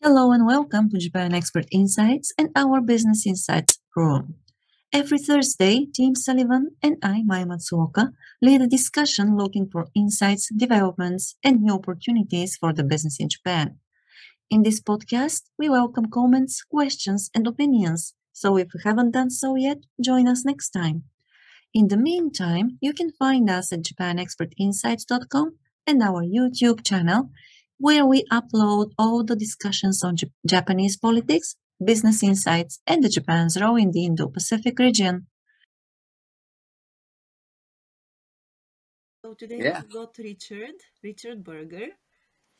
Hello and welcome to Japan Expert Insights and our Business Insights Room. Every Thursday, Tim Sullivan and I, Maya Matsuoka, lead a discussion looking for insights, developments, and new opportunities for the business in Japan. In this podcast, we welcome comments, questions, and opinions. So if you haven't done so yet, join us next time. In the meantime, you can find us at japanexpertinsights.com and our YouTube channel, where we upload all the discussions on Japanese politics, business insights, and Japan's role in the Indo-Pacific region. So today Yeah. we've got Richard Berger.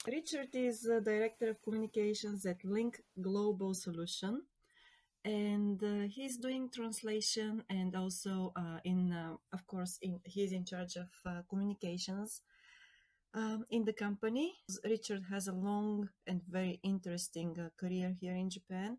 Richard is the Director of Communications at Link Global Solution, and he's doing translation and also he's in charge of communications in the company. Richard has a long and very interesting career here in Japan.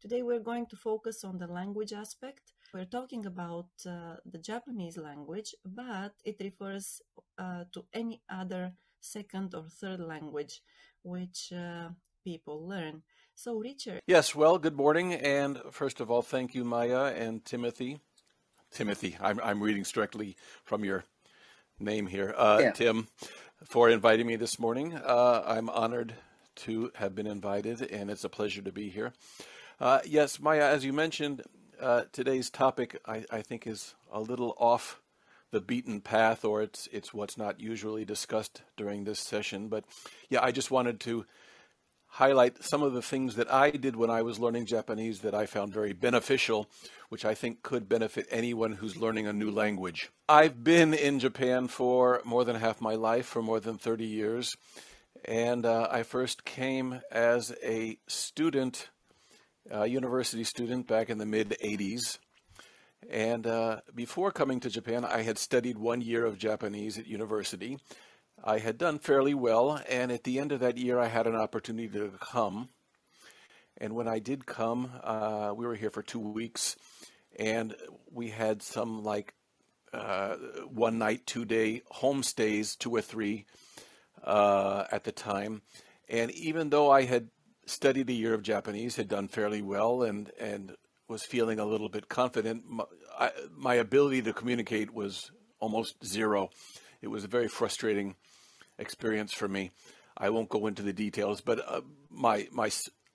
Today we're going to focus on the language aspect. We're talking about the Japanese language, but it refers to any other second or third language which people learn. So, Richard. Yes, well, good morning. And first of all, thank you, Maya and Timothy. I'm reading strictly from your name here. Yeah. Tim, for inviting me this morning. I'm honored to have been invited, and it's a pleasure to be here. Yes, Maya, as you mentioned, today's topic I think is a little off the beaten path, or it's what's not usually discussed during this session. But yeah, I just wanted to highlight some of the things that I did when I was learning Japanese that I found very beneficial, which I think could benefit anyone who's learning a new language. I've been in Japan for more than half my life, for more than 30 years, and I first came as a student, university student back in the mid-'80s. And before coming to Japan, I had studied 1 year of Japanese at university. I had done fairly well, and at the end of that year, I had an opportunity to come. And when I did come, we were here for 2 weeks, and we had some one night, 2 day homestays, 2 or 3 at the time. And even though I had studied a year of Japanese, had done fairly well, and was feeling a little bit confident, my ability to communicate was almost zero. It was a very frustrating experience for me. I won't go into the details, but my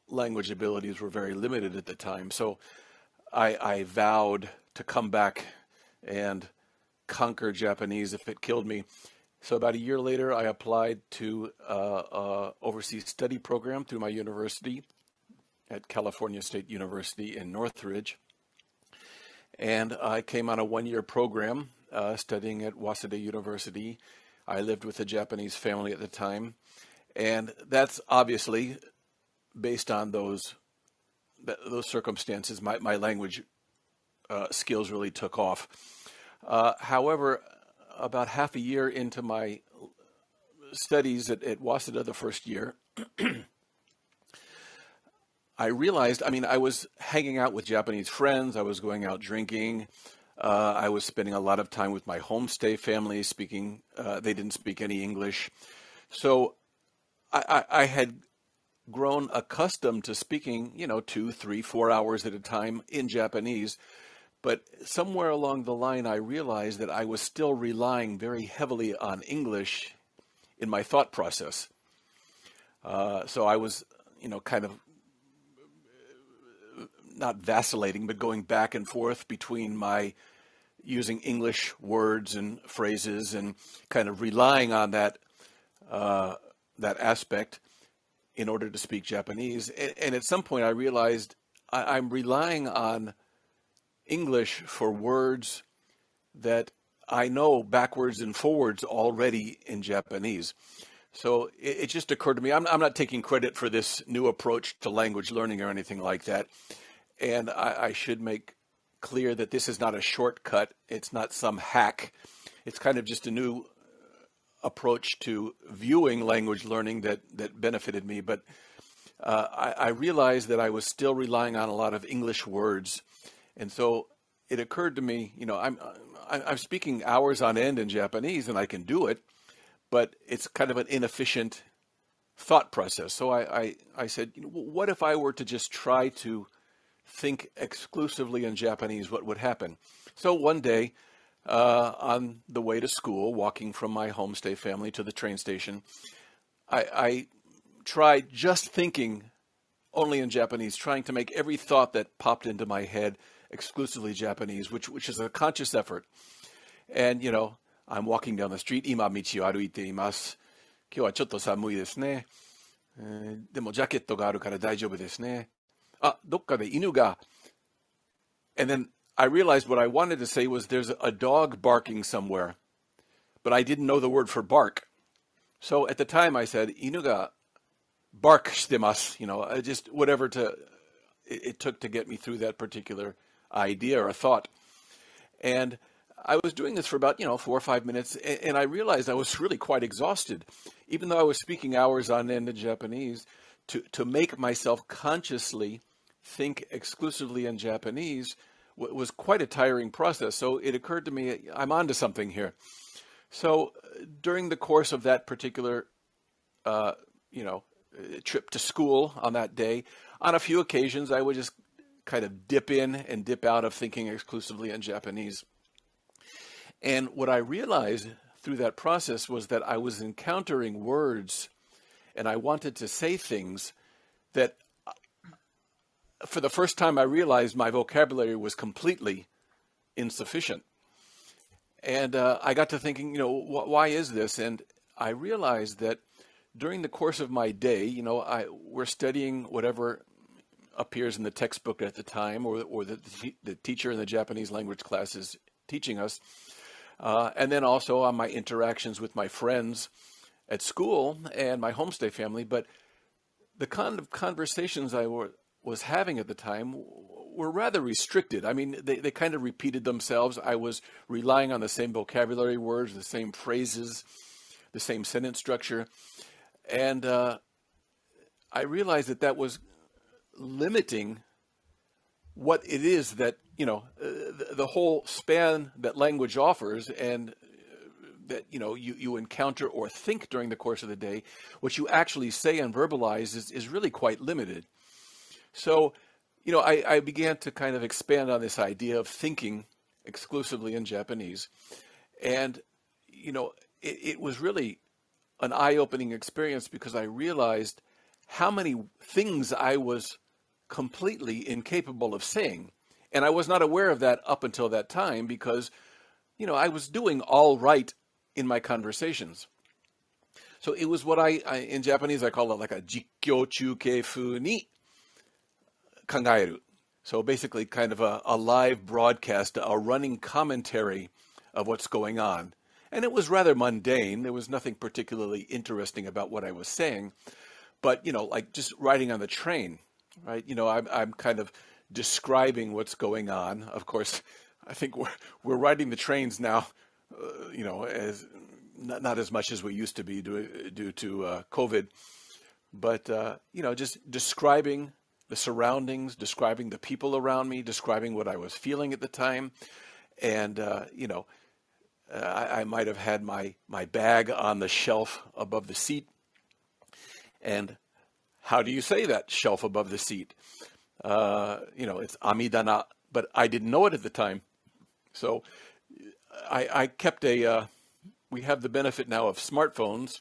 language abilities were very limited at the time. So I vowed to come back and conquer Japanese if it killed me. So about a year later, I applied to an overseas study program through my university at California State University in Northridge. And I came on a 1 year program studying at Waseda University. I lived with a Japanese family at the time. And that's obviously based on those circumstances. My language skills really took off. However, about half a year into my studies at Waseda the first year, I realized, I was hanging out with Japanese friends. I was going out drinking. I was spending a lot of time with my homestay family speaking. They didn't speak any English. So I had grown accustomed to speaking, 2, 3, 4 hours at a time in Japanese. But somewhere along the line, I realized that I was still relying very heavily on English in my thought process. So I was, kind of not vacillating, but going back and forth between my using English words and phrases and kind of relying on that aspect in order to speak Japanese. And at some point I realized I'm relying on English for words that I know backwards and forwards already in Japanese. So it just occurred to me, I'm not taking credit for this new approach to language learning or anything like that. And I should make clear that this is not a shortcut. It's not some hack. It's kind of just a new approach to viewing language learning that benefited me. But I realized that I was still relying on a lot of English words. And so it occurred to me, I'm speaking hours on end in Japanese and I can do it, but it's kind of an inefficient thought process. So I said, what if I were to just try to think exclusively in Japanese? What would happen? So one day, on the way to school, walking from my homestay family to the train station, I tried just thinking only in Japanese, trying to make every thought that popped into my head exclusively Japanese, which is a conscious effort. And, I'm walking down the street. 今道を歩いています。今日はちょっと寒いですね。でもジャケットがあるから大丈夫ですね。あ、どっかで犬が And then I realized what I wanted to say was there's a dog barking somewhere, but I didn't know the word for bark. So at the time I said, 犬が bark してます, just whatever it took to get me through that particular idea or thought. And I was doing this for about, 4 or 5 minutes, and I realized I was really quite exhausted. Even though I was speaking hours on end in Japanese, to make myself consciously think exclusively in Japanese was quite a tiring process. So it occurred to me, I'm onto something here. So during the course of that particular, trip to school on that day, on a few occasions, I would just kind of dip in and dip out of thinking exclusively in Japanese. And what I realized through that process was that I was encountering words and I wanted to say things that for the first time I realized my vocabulary was completely insufficient. And I got to thinking, why is this? And I realized that during the course of my day, we're studying whatever appears in the textbook at the time or the teacher in the Japanese language class is teaching us. And then also on my interactions with my friends at school and my homestay family. But the kind of conversations I was having at the time were rather restricted. I mean, they kind of repeated themselves. I was relying on the same vocabulary words, the same phrases, the same sentence structure. And I realized that was limiting what it is that, the whole span that language offers and that, you encounter or think during the course of the day, what you actually say and verbalize is really quite limited. So, I began to kind of expand on this idea of thinking exclusively in Japanese. And, it was really an eye-opening experience because I realized how many things I was completely incapable of saying. And I was not aware of that up until that time because, I was doing all right in my conversations. So it was what in Japanese, I call it like a jikkyo chūkei fu ni kangaeru. So basically kind of a live broadcast, a running commentary of what's going on. And it was rather mundane. There was nothing particularly interesting about what I was saying. But, like just riding on the train, right? I'm kind of describing what's going on. Of course, I think we're riding the trains now, as not as much as we used to be due to COVID. But, just describing the surroundings, describing the people around me, describing what I was feeling at the time. And, I might have had my bag on the shelf above the seat. And how do you say that, shelf above the seat? It's amidana, but I didn't know it at the time. So I kept we have the benefit now of smartphones.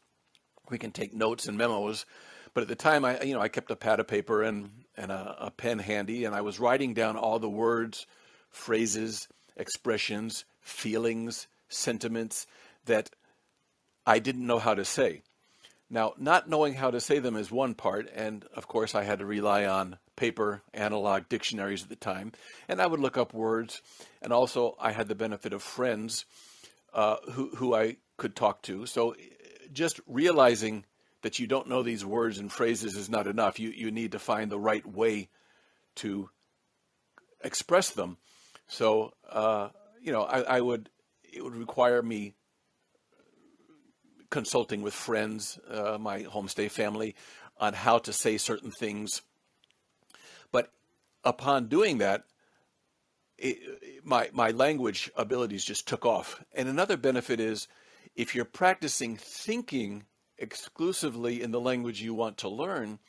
We can take notes and memos. But at the time, I kept a pad of paper and a pen handy, and I was writing down all the words, phrases, expressions, feelings, sentiments that I didn't know how to say. Now, not knowing how to say them is one part, and of course I had to rely on paper, analog dictionaries at the time, and I would look up words, and also I had the benefit of friends who I could talk to. So just realizing that you don't know these words and phrases is not enough. You need to find the right way to express them. So, it would require me consulting with friends, my homestay family, on how to say certain things. But upon doing that, my language abilities just took off. And another benefit is if you're practicing thinking exclusively in the language you want to learn,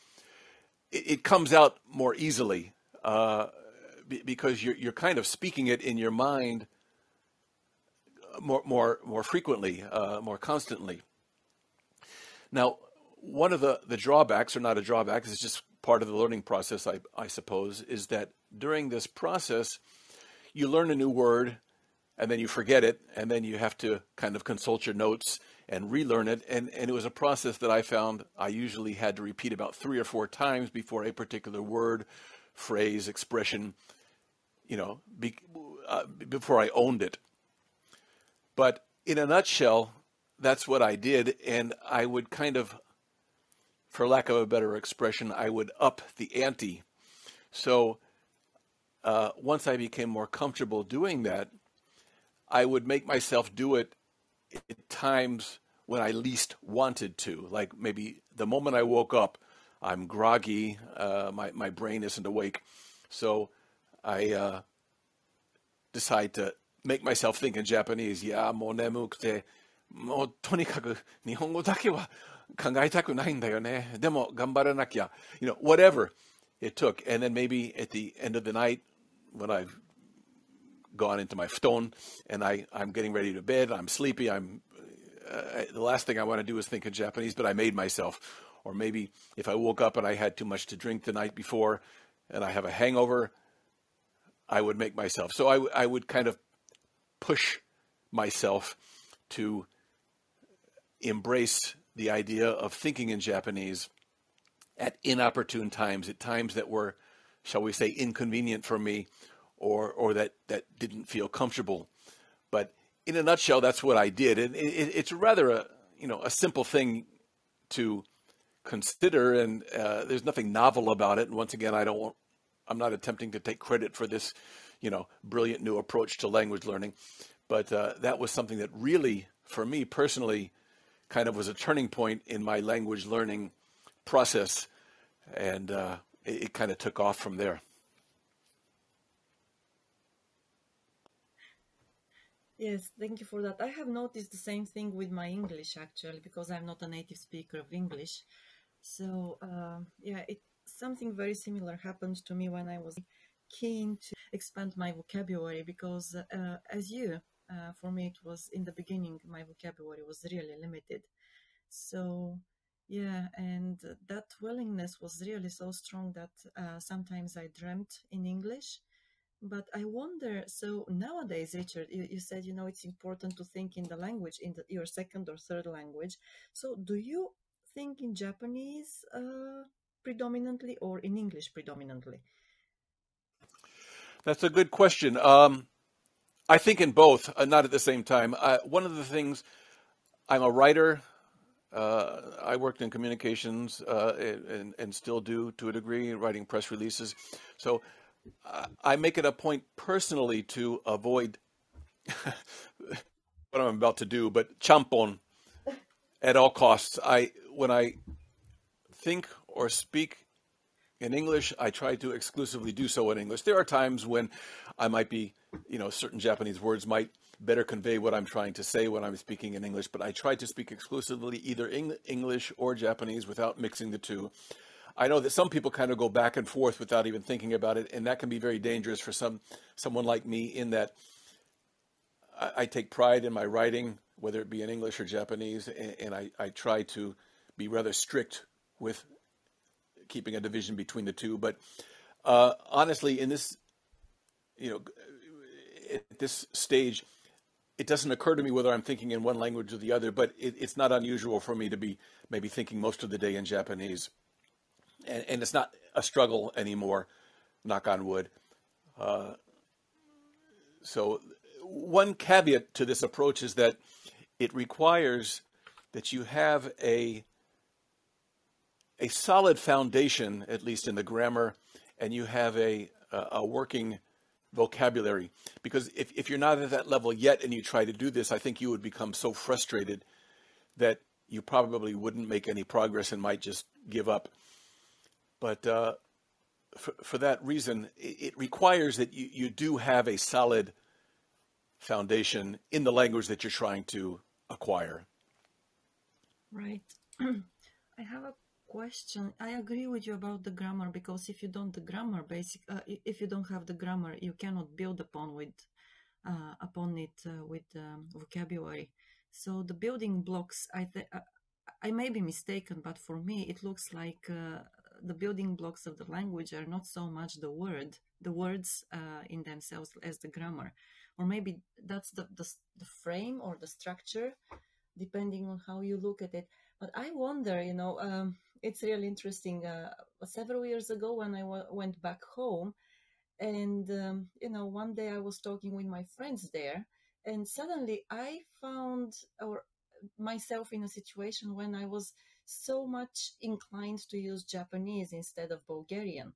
it comes out more easily because you're kind of speaking it in your mind more frequently, more constantly. Now, one of the drawbacks, or not a drawback, it's just part of the learning process, I suppose, is that during this process, you learn a new word and then you forget it, and then you have to kind of consult your notes and relearn it. And it was a process that I found I usually had to repeat about 3 or 4 times before a particular word, phrase, expression, before I owned it. But in a nutshell, that's what I did, and I would kind of, for lack of a better expression, I would up the ante. So once I became more comfortable doing that, I would make myself do it at times when I least wanted to. Like maybe the moment I woke up, I'm groggy, my brain isn't awake. So I decide to make myself think in Japanese. いや、もう眠くて、もうとにかく日本語だけは考えたくないんだよね。でも頑張らなきゃ。Whatever it took. And then maybe at the end of the night, when I've gone into my futon and I'm getting ready to bed, I'm sleepy, the last thing I want to do is think in Japanese, but I made myself. Or maybe if I woke up and I had too much to drink the night before and I have a hangover, I would make myself. So I would kind of push myself to embrace the idea of thinking in Japanese at inopportune times, at times that were, shall we say, inconvenient for me, or that didn't feel comfortable. But in a nutshell, that's what I did. And it's rather a simple thing to consider, and there's nothing novel about it. And once again, I'm not attempting to take credit for this, brilliant new approach to language learning. But that was something that really, for me personally, kind of was a turning point in my language learning process, and it kind of took off from there. Yes, thank you for that. I have noticed the same thing with my English actually, because I'm not a native speaker of English. So yeah, something very similar happened to me when I was keen to expand my vocabulary, because as you, for me, it was in the beginning, my vocabulary was really limited. So yeah, and that willingness was really so strong that sometimes I dreamt in English. But I wonder, so nowadays, Richard, you said, it's important to think in the language, in your second or third language. So do you think in Japanese predominantly, or in English predominantly? That's a good question. I think in both, not at the same time. One of the things, I'm a writer. I worked in communications and still do to a degree, writing press releases. So I make it a point personally to avoid what I'm about to do, but champon at all costs. When I think or speak in English, I try to exclusively do so in English. There are times when I might be, certain Japanese words might better convey what I'm trying to say when I'm speaking in English, but I try to speak exclusively either English or Japanese without mixing the two. I know that some people kind of go back and forth without even thinking about it, and that can be very dangerous for someone like me, in that I take pride in my writing, whether it be in English or Japanese, and I try to be rather strict with keeping a division between the two. But honestly, in this, at this stage, it doesn't occur to me whether I'm thinking in one language or the other, but it's not unusual for me to be maybe thinking most of the day in Japanese. And it's not a struggle anymore, knock on wood. So one caveat to this approach is that it requires that you have a solid foundation, at least in the grammar, and you have a working vocabulary. Because if you're not at that level yet and you try to do this, I think you would become so frustrated that you probably wouldn't make any progress and might just give up. But for that reason, it requires that you do have a solid foundation in the language that you're trying to acquire. Right. I have a question. I agree with you about the grammar because if you don't the grammar, if you don't have the grammar, you cannot build upon it with vocabulary. So the building blocks, I may be mistaken, but for me, it looks like the building blocks of the language are not so much the words in themselves as the grammar, or maybe that's the frame or the structure, depending on how you look at it. But I wonder, it's really interesting. Several years ago, when I went back home, and one day I was talking with my friends there, and suddenly I found or myself in a situation when I was so much inclined to use Japanese instead of Bulgarian.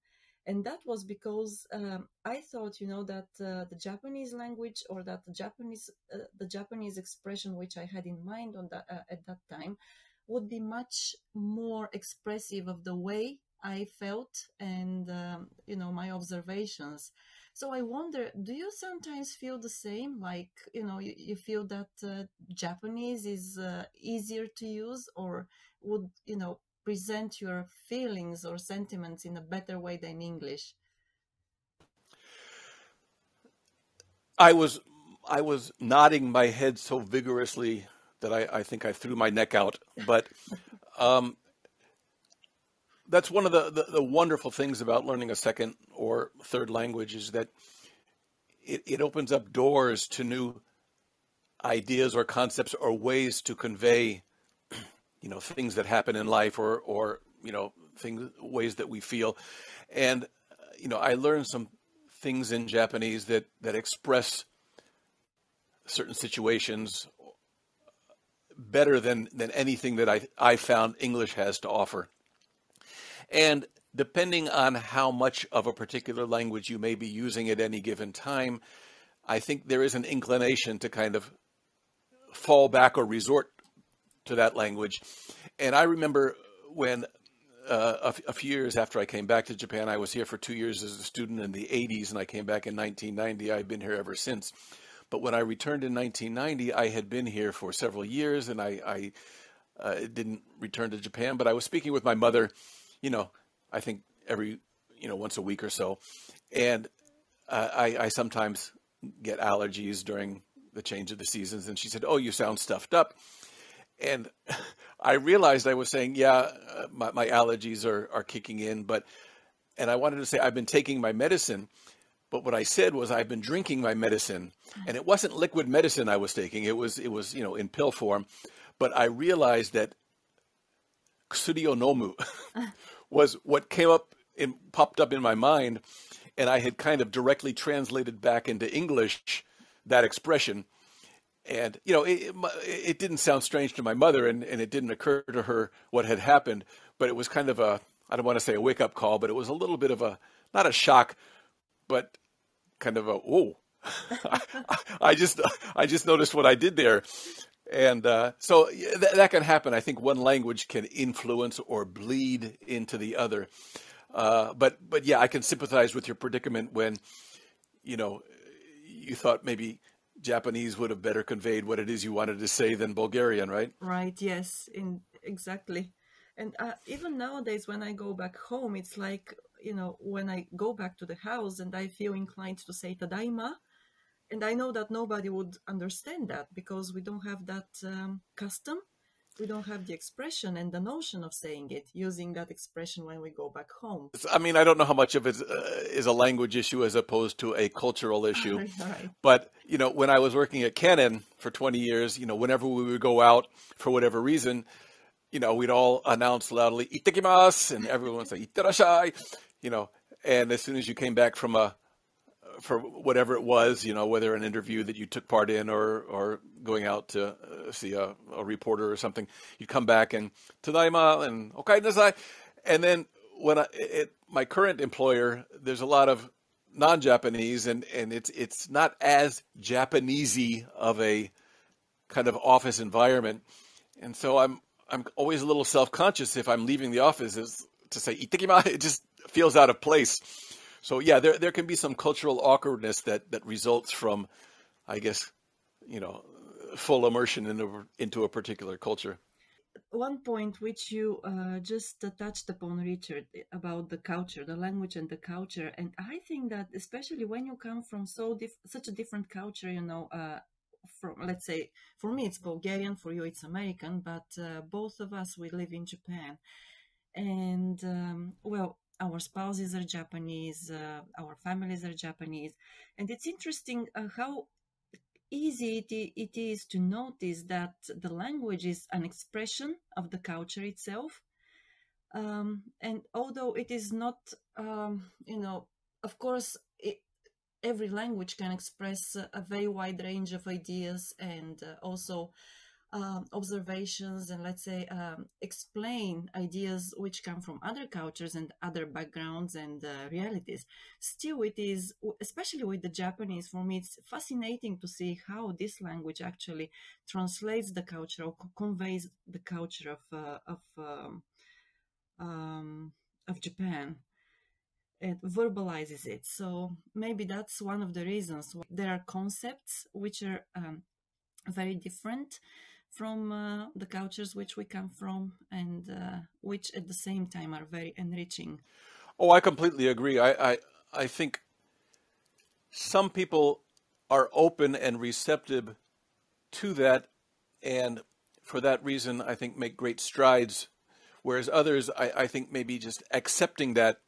And that was because I thought, that the Japanese language, or that the Japanese expression which I had in mind at that time would be much more expressive of the way I felt and my observations. So I wonder, do you sometimes feel the same? Like, you feel that Japanese is easier to use, or would, present your feelings or sentiments in a better way than English? I was I was nodding my head so vigorously that I think I threw my neck out. But um, that's one of the wonderful things about learning a second or third language is that it opens up doors to new ideas or concepts or ways to convey, things that happen in life or things, ways that we feel. And, I learned some things in Japanese that express certain situations better than anything that I found English has to offer. And depending on how much of a particular language you may be using at any given time, I think there is an inclination to kind of fall back or resort to that language. And I remember when a few years after I came back to Japan, I was here for 2 years as a student in the 80s, and I came back in 1990. I've been here ever since. But when I returned in 1990, I had been here for several years, and I didn't return to Japan. But I was speaking with my mother, you know, I think every, once a week or so. And I sometimes get allergies during the change of the seasons. And she said, "Oh, you sound stuffed up." And I realized I was saying, yeah, my allergies are kicking in. And I wanted to say, I've been taking my medicine. But what I said was, I've been drinking my medicine. And it wasn't liquid medicine I was taking. It was in pill form. But I realized that Kusuri o nomu was what came up and popped up in my mind. And I had kind of directly translated back into English that expression. And, it didn't sound strange to my mother, and it didn't occur to her what had happened. But it was kind of I don't want to say a wake up call, but it was a little bit of not a shock, but kind of oh, I just noticed what I did there. And so that can happen. I think one language can influence or bleed into the other. But yeah, I can sympathize with your predicament when, you thought maybe Japanese would have better conveyed what it is you wanted to say than Bulgarian, right? Right, yes, exactly. And even nowadays, when I go back home, it's like, when I go back to the house and I feel inclined to say TADAIMA, and I know that nobody would understand that because we don't have that custom. We don't have the expression and the notion of saying it, using that expression when we go back home. I mean, I don't know how much of it is a language issue as opposed to a cultural issue. Right. But, when I was working at Canon for 20 years, whenever we would go out for whatever reason, we'd all announce loudly, "Ittekimasu," and everyone would say, "Itterashai," and as soon as you came back for whatever it was, whether an interview that you took part in or going out to see a reporter or something, you'd come back and "Tadaima" and "Okaidasai." And then when at my current employer, there's a lot of non-Japanese, and it's not as Japanesey of a kind of office environment, and so I'm always a little self-conscious if I'm leaving the office is to say "Ittekima." It just feels out of place. So yeah, there can be some cultural awkwardness that results from, I guess, you know, full immersion into a particular culture. one point which you just touched upon, Richard, about the culture, the language and the culture. And I think that especially when you come from such a different culture, from, let's say, for me it's Bulgarian, for you it's American, but both of us, we live in Japan. And well, our spouses are Japanese, our families are Japanese. And it's interesting how easy it is to notice that the language is an expression of the culture itself. And although it is not, of course, every language can express a very wide range of ideas and also observations, and let's say explain ideas which come from other cultures and other backgrounds and realities. Still, it is, especially with the Japanese, for me it's fascinating to see how this language actually translates the culture or conveys the culture of Japan. It verbalizes it. So maybe that's one of the reasons why there are concepts which are very different from the cultures which we come from, and which at the same time are very enriching. Oh, I completely agree. I think some people are open and receptive to that, and for that reason, I think make great strides. Whereas others, I think maybe just accepting that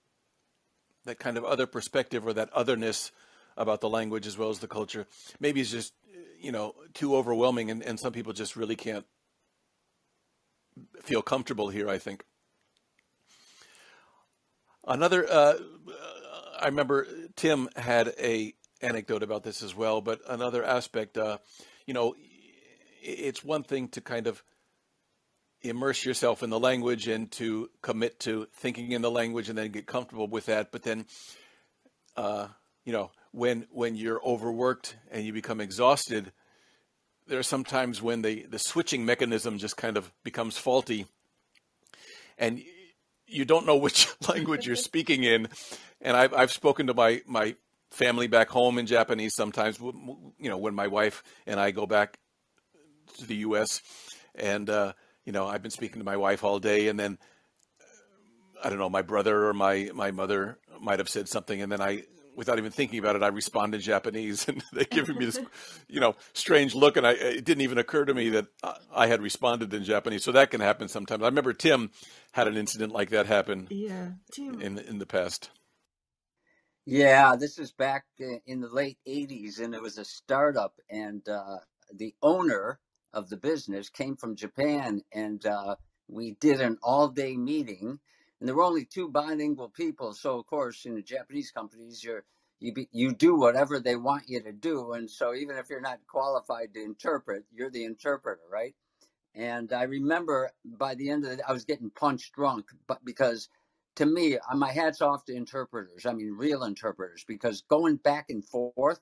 kind of other perspective or that otherness about the language as well as the culture maybe is just too overwhelming, and some people just really can't feel comfortable here, I think. Another, I remember Tim had a anecdote about this as well, but another aspect, it's one thing to kind of immerse yourself in the language and to commit to thinking in the language and then get comfortable with that. But then, when you're overworked and you become exhausted, there are some times when the switching mechanism just kind of becomes faulty, and you don't know which language you're speaking in. And I've spoken to my family back home in Japanese sometimes, when my wife and I go back to the U.S. and I've been speaking to my wife all day, and then I don't know, my brother or my mother might have said something, and then without even thinking about it, I respond in Japanese, and they give me this, strange look, and it didn't even occur to me that I had responded in Japanese. So that can happen sometimes. I remember Tim had an incident like that happen Yeah, Tim. in the past. Yeah, this is back in the late 80s, and it was a startup, and the owner of the business came from Japan, and we did an all-day meeting, and there were only two bilingual people. So, of course, in the Japanese companies, you do whatever they want you to do, and so even if you're not qualified to interpret, you're the interpreter, right? And I remember by the end of it, I was getting punch drunk, but because to me, my hat's off to interpreters. I mean, real interpreters, because going back and forth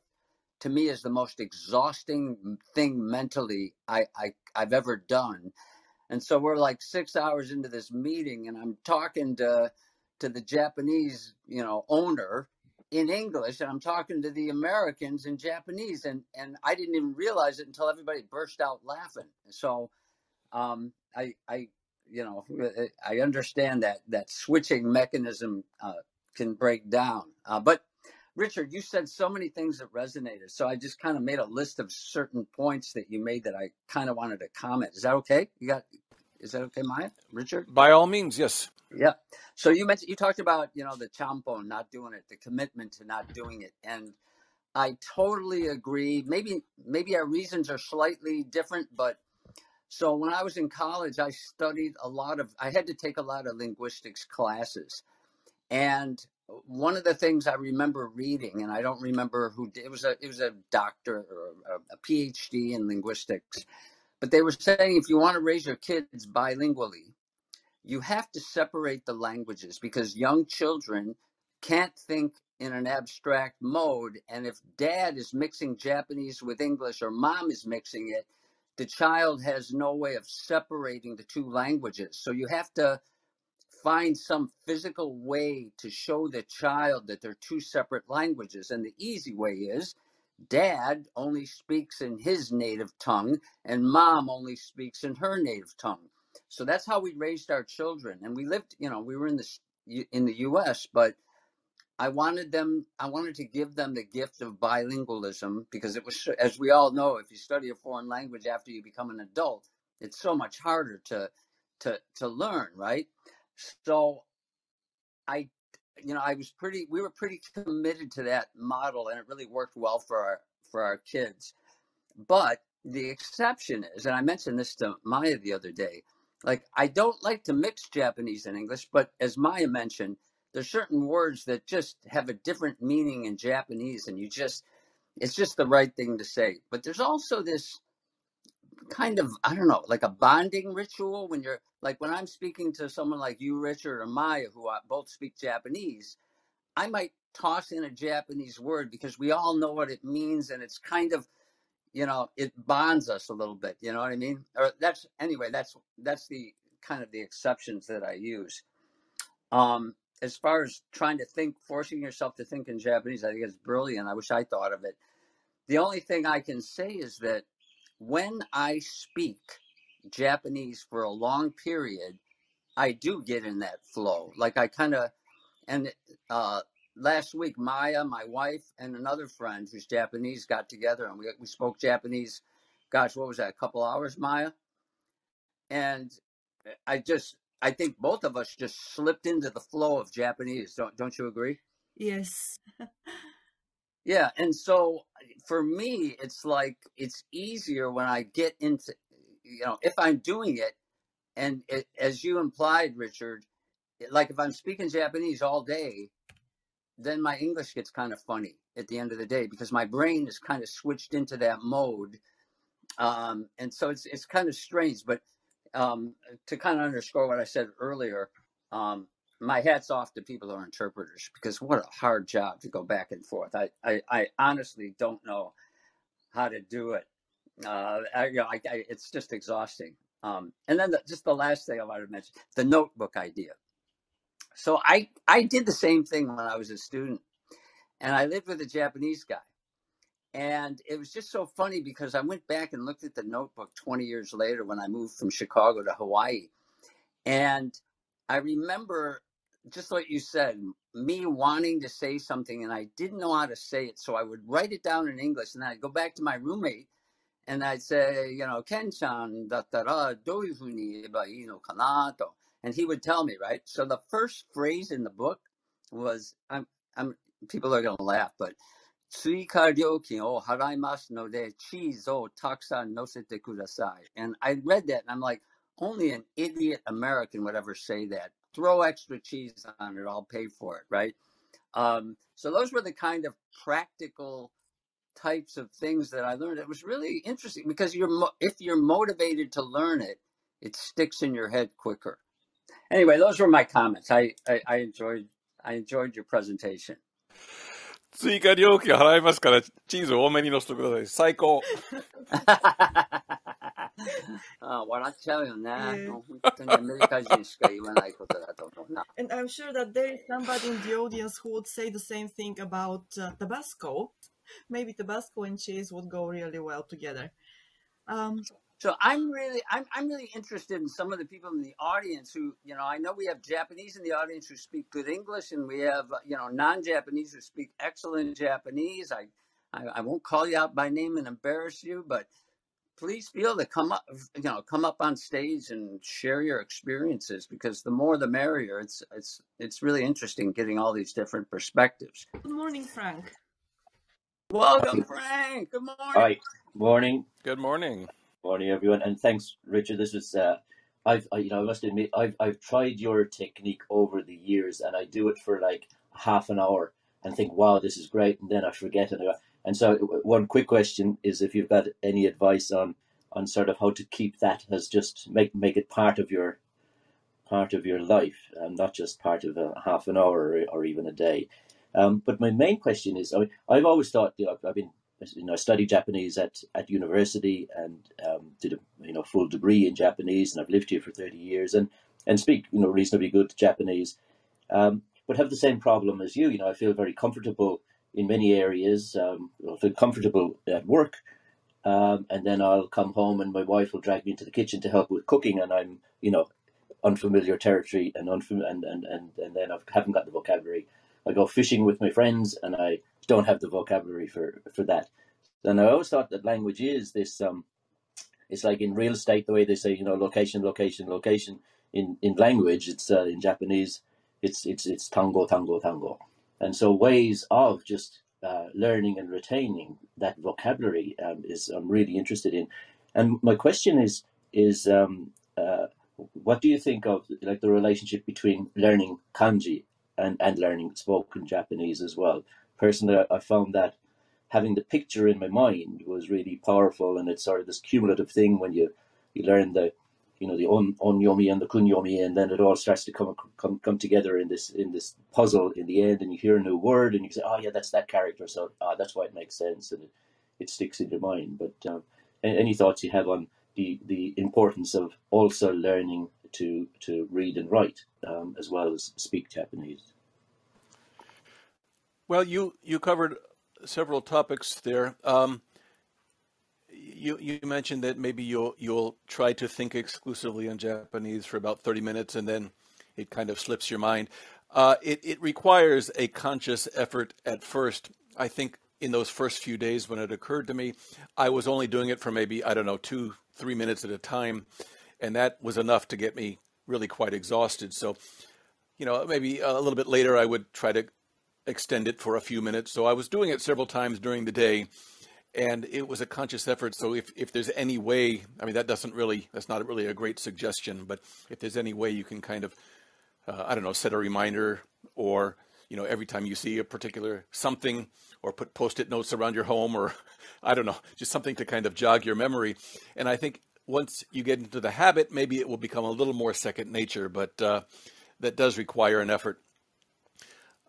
to me is the most exhausting thing mentally I've ever done. And so we're like 6 hours into this meeting, and I'm talking to the Japanese, owner in English, and I'm talking to the Americans in Japanese, and I didn't even realize it until everybody burst out laughing. So I understand that switching mechanism can break down. But Richard, you said so many things that resonated. So I just kind of made a list of certain points that you made that I kind of wanted to comment. Is that okay? Is that okay, Maya? Richard? By all means, yes. Yeah. So you talked about, the champo, not doing it, the commitment to not doing it. And I totally agree. Maybe our reasons are slightly different, but so when I was in college, I had to take a lot of linguistics classes. And one of the things I remember reading, and I don't remember who did, it was a doctor or a PhD in linguistics, but they were saying if you want to raise your kids bilingually, you have to separate the languages, because young children can't think in an abstract mode. And if dad is mixing Japanese with English or mom is mixing it, the child has no way of separating the two languages. So you have to find some physical way to show the child that they're two separate languages. And the easy way is dad only speaks in his native tongue and mom only speaks in her native tongue. So that's how we raised our children. And we lived, we were in the US, but I wanted to give them the gift of bilingualism, because it was, as we all know, if you study a foreign language after you become an adult, it's so much harder to learn, right? So we were pretty committed to that model, and it really worked well for our kids. But the exception is, and I mentioned this to Maya the other day, like, I don't like to mix Japanese and English, but as Maya mentioned, there's certain words that just have a different meaning in Japanese, and it's just the right thing to say. But there's also this kind of, I don't know, like a bonding ritual when you're like, when I'm speaking to someone like you, Richard, or Maya, who both speak Japanese, I might toss in a Japanese word because we all know what it means, and it's kind of, it bonds us a little bit. You know what I mean? Or that's the kind of the exceptions that I use. As far as trying to forcing yourself to think in Japanese, I think it's brilliant. I wish I thought of it. The only thing I can say is that when I speak Japanese for a long period, I do get in that flow. Like I kind of, and last week, Maya, my wife, and another friend who's Japanese got together, and we spoke Japanese. Gosh, what was that? A couple hours, Maya? And I think both of us just slipped into the flow of Japanese. Don't you agree? Yes. Yeah, and so for me, it's like it's easier when I get into, if I'm doing it, and as you implied, Richard, like if I'm speaking Japanese all day, then my English gets kind of funny at the end of the day because my brain is kind of switched into that mode, and so it's kind of strange. But to kind of underscore what I said earlier, my hat's off to people who are interpreters, because what a hard job to go back and forth. I honestly don't know how to do it. It's just exhausting. And then just the last thing I wanted to mention, the notebook idea. So I did the same thing when I was a student, and I lived with a Japanese guy. And it was just so funny because I went back and looked at the notebook 20 years later when I moved from Chicago to Hawaii. And I remember, just like you said, me wanting to say something and I didn't know how to say it. So I would write it down in English, and then I'd go back to my roommate and I'd say, Ken-chan, dattara, dou fu ni ieba ii no kana to. And he would tell me, right? So the first phrase in the book was, people are going to laugh, but 追加料金を払いますので、チーズをたくさん乗せてください. And I read that and I'm like, only an idiot American would ever say that. Throw extra cheese on it, I'll pay for it, right? So those were the kind of practical types of things that I learned. It was really interesting because if you're motivated to learn it, it sticks in your head quicker. Anyway, those were my comments. I enjoyed your prepresentation. 追加料金払いますから、チーズ多めに乗せてください。最高。笑っちゃうよね。 Yeah. もう本当にアメリカ人しか言わないことだと思うな。 And I'm sure that there is somebody in the audience who would say the same thing about Tabasco. Maybe Tabasco and cheese would go really well together. So I'm really interested in some of the people in the audience who, I know we have Japanese in the audience who speak good English, and we have, non-Japanese who speak excellent Japanese. I won't call you out by name and embarrass you, but please feel to come up on stage and share your experiences, because the more the merrier. It's really interesting getting all these different perspectives. Good morning, Frank. Welcome, Frank. Good morning. Hi. Morning. Good morning. Morning, everyone, and thanks, Richard. This was I must admit, I've tried your technique over the years, and I do it for like half an hour and think, wow, this is great, and then I forget it. And so, one quick question is if you've got any advice on sort of how to keep that as just make it part of your life, and not just part of a half an hour or even a day. But my main question is, I've always thought, I studied Japanese at university and did a full degree in Japanese, and I've lived here for 30 years and speak reasonably good Japanese, but have the same problem as you. I feel very comfortable in many areas. I feel comfortable at work, and then I'll come home and my wife will drag me into the kitchen to help with cooking, and I'm, unfamiliar territory and then I haven't got the vocabulary. I go fishing with my friends and I don't have the vocabulary for that. And I always thought that language is this. It's like in real estate, the way they say, location, location, location. In language, it's in Japanese, it's tango, tango, tango. And so ways of just learning and retaining that vocabulary is I'm really interested in. And my question is what do you think of like the relationship between learning kanji and learning spoken Japanese as well? Personally, I found that having the picture in my mind was really powerful, and it's sort of this cumulative thing when you learn the the onyomi and the kunyomi, and then it all starts to come together in this puzzle in the end, and you hear a new word and you say, oh yeah, that's that character, so that's why it makes sense, and it sticks in your mind. But any thoughts you have on the importance of also learning to read and write as well as speak Japanese? Well, you covered several topics there. You mentioned that maybe you'll try to think exclusively in Japanese for about 30 minutes and then it kind of slips your mind. It requires a conscious effort at first. I think in those first few days when it occurred to me, I was only doing it for maybe, 2-3 minutes at a time. And that was enough to get me really quite exhausted. So, maybe a little bit later I would try to extend it for a few minutes. So I was doing it several times during the day, and it was a conscious effort. So if there's any way, that's not really a great suggestion, but if there's any way you can kind of, set a reminder, or, every time you see a particular something, or put Post-it notes around your home, or just something to kind of jog your memory. And I think once you get into the habit, maybe it will become a little more second nature, but that does require an effort.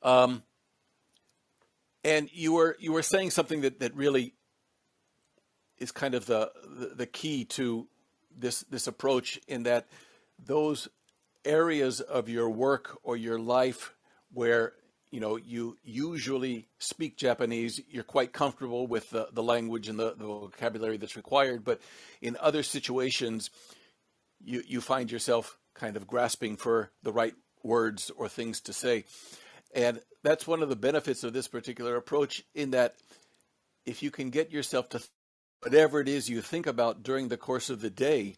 And you were saying something that really is kind of the key to this approach, in that those areas of your work or your life where you usually speak Japanese, you're quite comfortable with the language and the vocabulary that's required, but in other situations you find yourself kind of grasping for the right words or things to say. And that's one of the benefits of this particular approach, in that if you can get yourself to whatever it is you think about during the course of the day,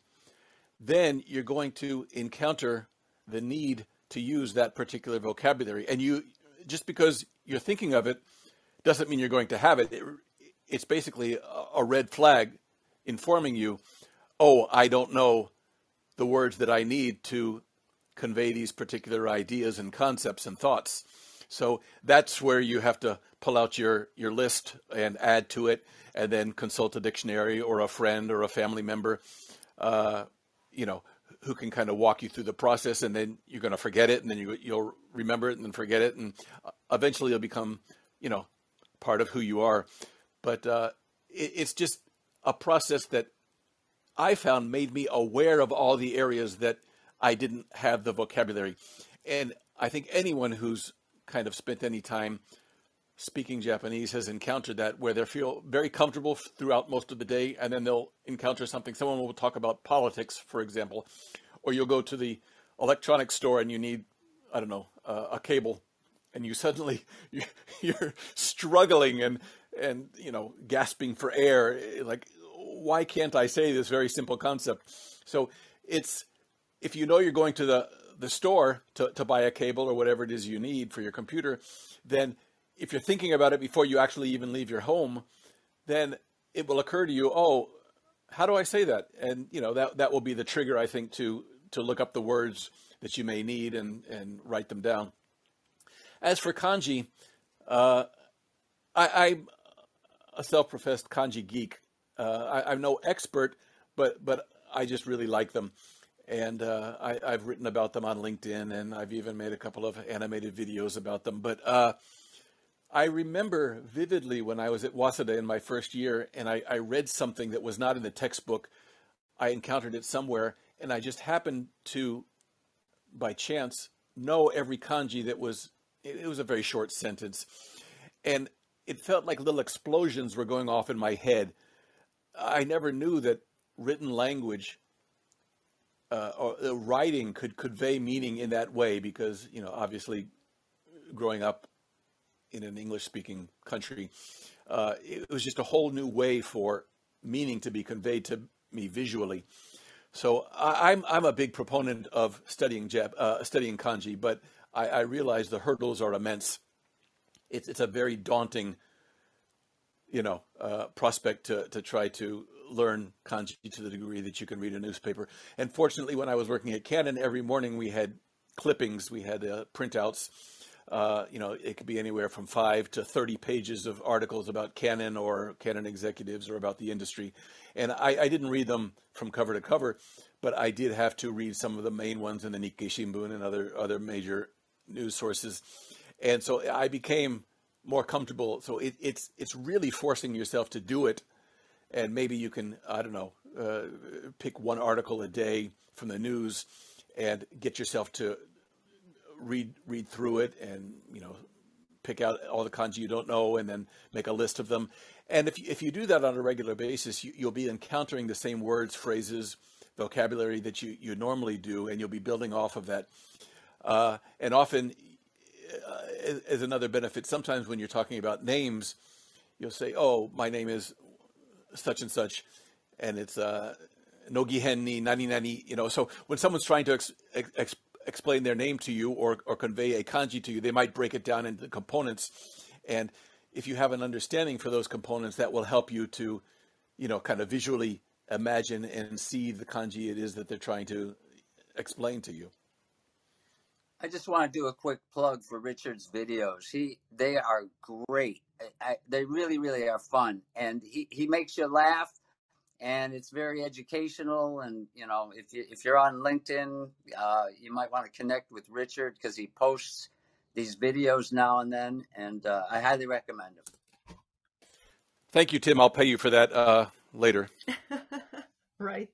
then you're going to encounter the need to use that particular vocabulary. And just because you're thinking of it doesn't mean you're going to have it. It's basically a red flag informing you, oh, I don't know the words that I need to convey these particular ideas and concepts and thoughts. So that's where you have to pull out your list and add to it, and then consult a dictionary or a friend or a family member, who can kind of walk you through the process, and then you're going to forget it, and then you'll remember it and then forget it, and eventually it'll become, part of who you are. But it's just a process that I found made me aware of all the areas that I didn't have the vocabulary. And I think anyone who's kind of spent any time speaking Japanese has encountered that, where they feel very comfortable throughout most of the day, and then they'll encounter something. Someone will talk about politics, for example, or you'll go to the electronics store and you need, a cable, and you suddenly you're struggling and gasping for air, like, why can't I say this very simple concept? So it's, if you're going to the store to buy a cable or whatever it is you need for your computer, then if you're thinking about it before you actually even leave your home, then it will occur to you, oh, how do I say that? And that will be the trigger, I think, to look up the words that you may need and write them down. As for kanji, I'm a self-professed kanji geek. I'm no expert, but I just really like them. And I've written about them on LinkedIn, and I've even made a couple of animated videos about them. But I remember vividly when I was at Waseda in my first year, and I read something that was not in the textbook. I encountered it somewhere, and I just happened to, by chance, know every kanji that was, it was a very short sentence. And it felt like little explosions were going off in my head. I never knew that written language or writing could convey meaning in that way, because, obviously growing up in an English-speaking country, it was just a whole new way for meaning to be conveyed to me visually. So I'm a big proponent of studying kanji, but I realize the hurdles are immense. It's a very daunting, prospect to try to learn kanji to the degree that you can read a newspaper. And fortunately, when I was working at Canon, every morning we had clippings, we had printouts. It could be anywhere from 5 to 30 pages of articles about Canon or Canon executives or about the industry. And I didn't read them from cover to cover, but I did have to read some of the main ones in the Nikkei Shimbun and other major news sources. And so I became more comfortable. So it's really forcing yourself to do it. And maybe you can, I don't know, pick one article a day from the news and get yourself to read through it, and pick out all the kanji you don't know, and then make a list of them. And if you do that on a regular basis, you'll be encountering the same words, phrases, vocabulary that you normally do, and you'll be building off of that. And often, as another benefit, sometimes when you're talking about names, you'll say, "Oh, my name is such and such," and it's Nogihen ni nani nani. So when someone's trying to explain their name to you, or convey a kanji to you, they might break it down into components. And if you have an understanding for those components, that will help you to, kind of visually imagine and see the kanji it is that they're trying to explain to you. I just want to do a quick plug for Richard's videos. They are great. They really, really are fun. And he makes you laugh. And it's very educational. And, if you're on LinkedIn, you might want to connect with Richard, because he posts these videos now and then. And I highly recommend them. Thank you, Tim. I'll pay you for that later. Right.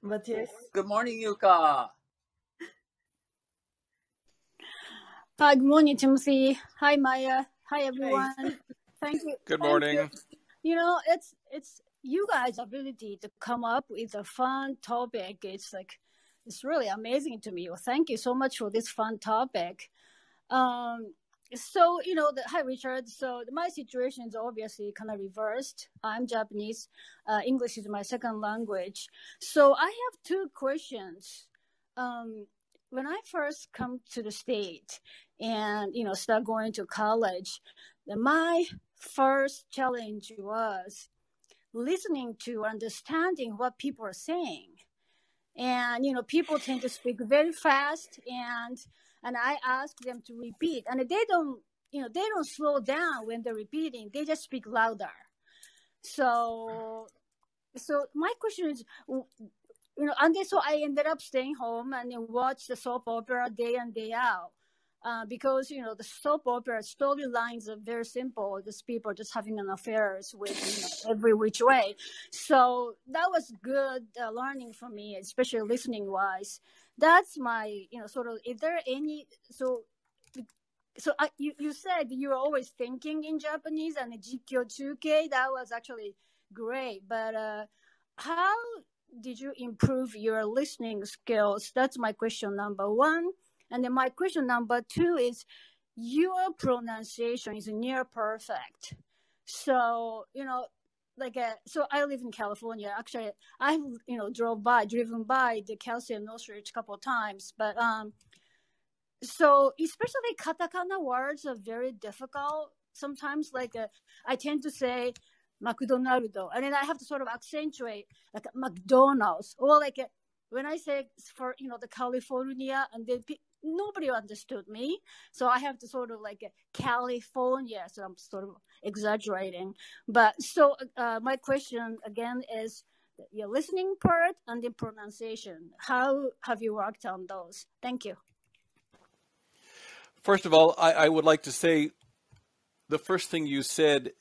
But yes. Good morning, Yuka. Good morning, Timothy. Hi, Maya. Hi, everyone. Hey. Thank you. Good morning. It's you guys' ability to come up with a fun topic. It's really amazing to me. Well, thank you so much for this fun topic. Hi, Richard. So my situation is obviously kind of reversed. I'm Japanese. English is my second language. So I have two questions. When I first come to the state and, start going to college, my first challenge was listening to, understanding what people are saying. And, people tend to speak very fast, and I ask them to repeat, and they don't slow down when they're repeating. They just speak louder. So my question is, and so I ended up staying home and then watch the soap opera day in, day out. Because, the soap opera storylines are very simple. These people are just having an affairs with, every which way. So that was good learning for me, especially listening wise. That's my, sort of, is there any, you said you were always thinking in Japanese, and the Jikyo Chuke, that was actually great. But how did you improve your listening skills? That's my question number one. And then my question number two is, your pronunciation is near perfect. So, so I live in California. Actually, I've, driven by the Calcium Northridge a couple of times. But, so especially katakana words are very difficult. Sometimes, I tend to say McDonald's, and then I have to sort of accentuate like McDonald's, or when I say for, the California, and then nobody understood me. So I have to sort of California. So I'm sort of exaggerating. But so my question again is your listening part and the pronunciation. How have you worked on those? Thank you. First of all, I would like to say the first thing you said,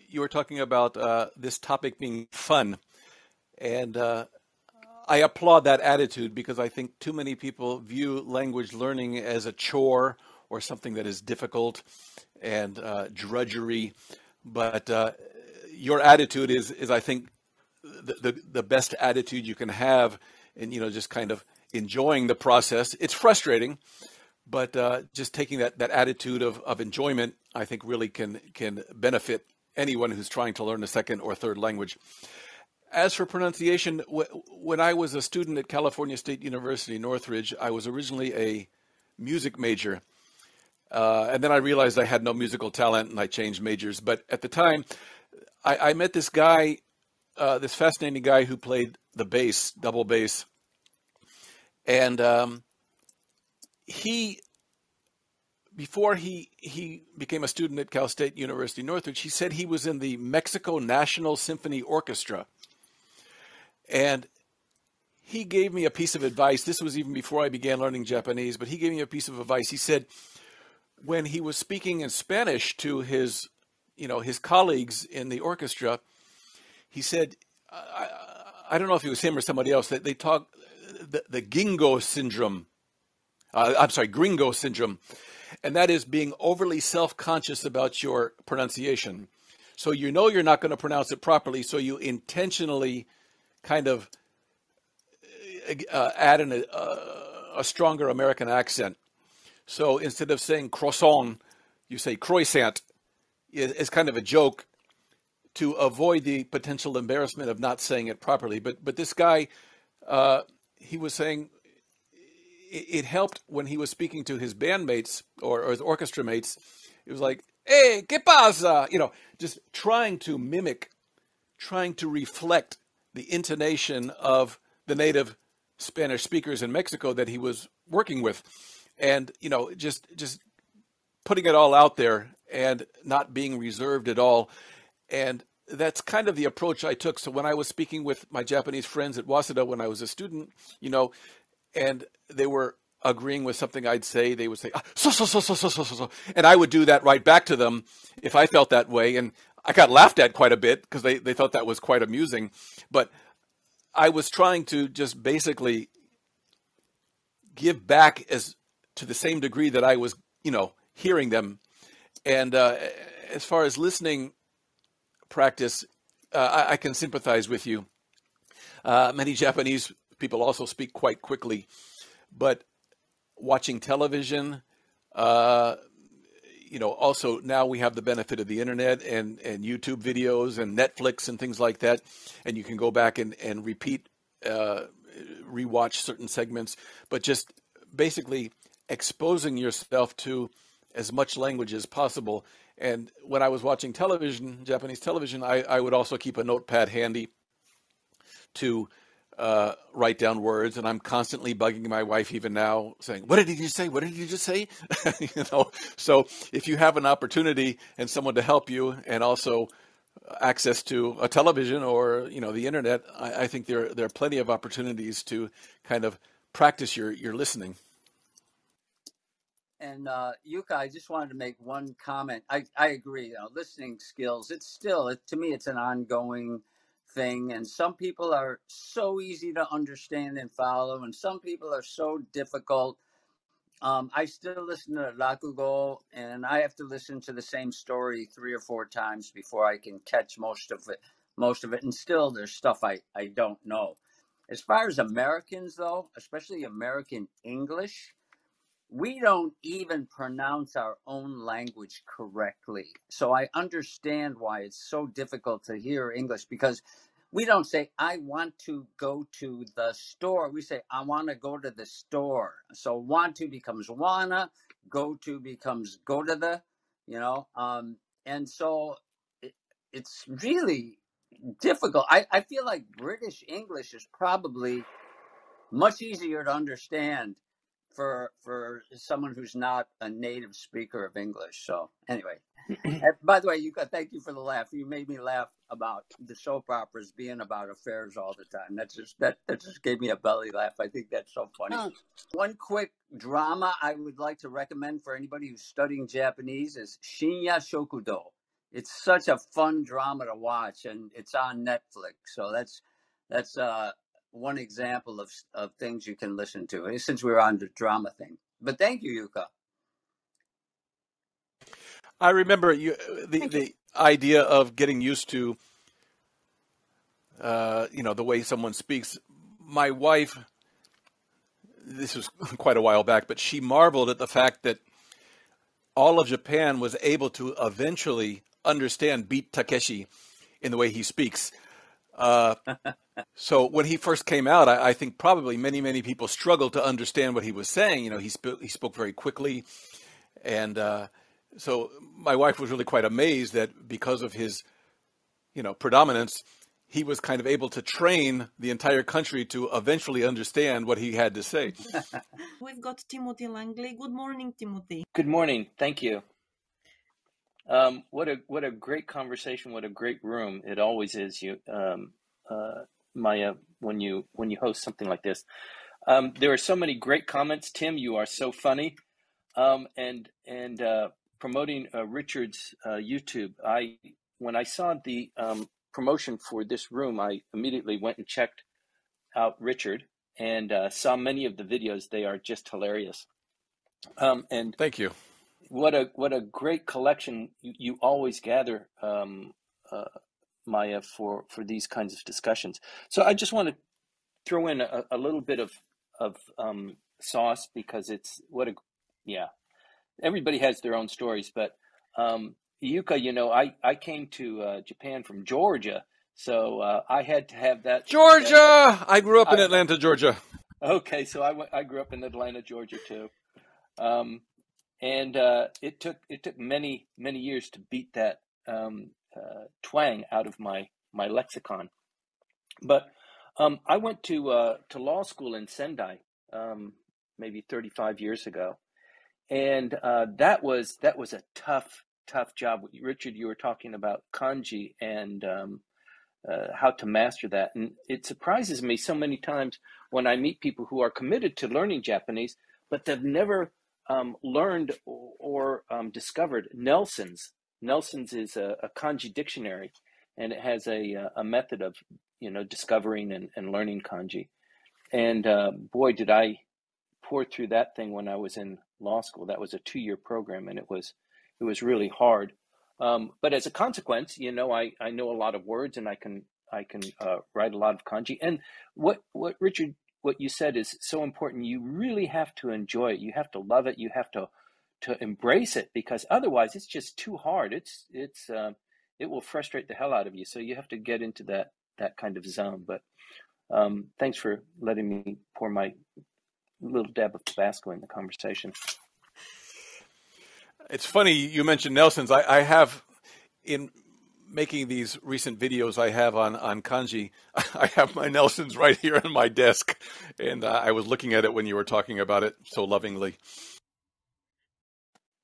you were talking about this topic being fun. And I applaud that attitude, because I think too many people view language learning as a chore or something that is difficult and drudgery. But your attitude is I think, the best attitude you can have, and just kind of enjoying the process. It's frustrating, but just taking that attitude of enjoyment, I think really can benefit anyone who's trying to learn a second or third language. As for pronunciation, when I was a student at California State University, Northridge, I was originally a music major. And then I realized I had no musical talent and I changed majors. But at the time, I met this guy, this fascinating guy who played the bass, double bass. And before he became a student at Cal State University, Northridge, he said he was in the Mexico National Symphony Orchestra. And he gave me a piece of advice. This was even before I began learning Japanese, but he gave me a piece of advice. He said when he was speaking in Spanish to his colleagues in the orchestra, he said, I don't know if it was him or somebody else, that they talk the Gringo syndrome. Gringo syndrome. And that is being overly self-conscious about your pronunciation. So you're not going to pronounce it properly, so you intentionally kind of add in a stronger American accent. So instead of saying croissant, you say croissant. It's kind of a joke to avoid the potential embarrassment of not saying it properly. But this guy, he was saying it helped when he was speaking to his bandmates or his orchestra mates. It was like, "Hey, ¿qué pasa?" Just trying to mimic, trying to reflect the intonation of the native Spanish speakers in Mexico that he was working with. And, just putting it all out there and not being reserved at all. And that's kind of the approach I took. So when I was speaking with my Japanese friends at Waseda when I was a student, and they were agreeing with something I'd say, they would say, so. And I would do that right back to them if I felt that way. And I got laughed at quite a bit because they thought that was quite amusing. But I was trying to just basically give back to the same degree that I was, hearing them. And as far as listening practice, I can sympathize with you. Many Japanese people also speak quite quickly, but watching television, also now we have the benefit of the internet and YouTube videos and Netflix and things like that. And you can go back and repeat, rewatch certain segments, but just basically exposing yourself to as much language as possible. And when I was watching television, Japanese television, I would also keep a notepad handy to write down words. And I'm constantly bugging my wife even now saying, "What did you say? What did you just say?" So if you have an opportunity and someone to help you and also access to a television or, the internet, I think there are plenty of opportunities to kind of practice your listening. And Yuka, I just wanted to make one comment. I agree. Listening skills, to me, it's an ongoing thing. And some people are so easy to understand and follow, and some people are so difficult. I still listen to Rakugo, and I have to listen to the same story 3 or 4 times before I can catch most of it. And still, there's stuff I don't know. As far as Americans, though, especially American English, we don't even pronounce our own language correctly. So I understand why it's so difficult to hear English, because we don't say, "I want to go to the store." We say, "I want to go to the store." So want to becomes wanna, go to becomes go to the, and so it's really difficult. I feel like British English is probably much easier to understand for someone who's not a native speaker of English. So anyway, by the way, thank you for the laugh. You made me laugh about the soap operas being about affairs all the time. That just gave me a belly laugh. I think that's so funny. One quick drama I would like to recommend for anybody who's studying Japanese is Shinya Shokudo. It's such a fun drama to watch, and it's on Netflix. So that's one example of things you can listen to, since we're on the drama thing. But thank you, Yuka. I remember the idea of getting used to the way someone speaks. My wife, this was quite a while back, but she marveled at the fact that all of Japan was able to eventually understand Beat Takeshi in the way he speaks. So when he first came out, I think probably many people struggled to understand what he was saying. He spoke very quickly, and so my wife was really quite amazed that because of his predominance, he was kind of able to train the entire country to eventually understand what he had to say. We've got Timothy Langley. Good morning, Timothy. Good morning. Thank you. What a great conversation. What a great room. It always is, Maya, when you host something like this. There are so many great comments. Tim, you are so funny. And promoting Richard's YouTube. When I saw the promotion for this room, I immediately went and checked out Richard and saw many of the videos. They are just hilarious. And thank you. What a great collection you always gather, Maya, for these kinds of discussions. So I just want to throw in a little bit of sauce, because it's everybody has their own stories, but Yuka, I came to Japan from Georgia, so I had to have that. Georgia! I grew up in Atlanta, Georgia. Okay, so I grew up in Atlanta, Georgia too. And it took many years to beat that twang out of my lexicon. But I went to law school in Sendai maybe 35 years ago, and that was a tough job. Richard, you were talking about kanji and how to master that, and it surprises me so many times when I meet people who are committed to learning Japanese, but they've never learned or discovered Nelson's. Nelson's is a kanji dictionary, and it has a method of discovering and learning kanji. And boy, did I pour through that thing when I was in law school. That was a 2-year program, and it was really hard. But as a consequence, I know a lot of words, and I can write a lot of kanji. And what Richard, what you said is so important. You really have to enjoy it. You have to love it. You have to embrace it, because otherwise it's just too hard. It will frustrate the hell out of you. So you have to get into that kind of zone. But thanks for letting me pour my little dab of Tabasco in the conversation. It's funny you mentioned Nelson's. I have, in making these recent videos I have on kanji, I have my Nelson's right here on my desk, and I was looking at it when you were talking about it so lovingly.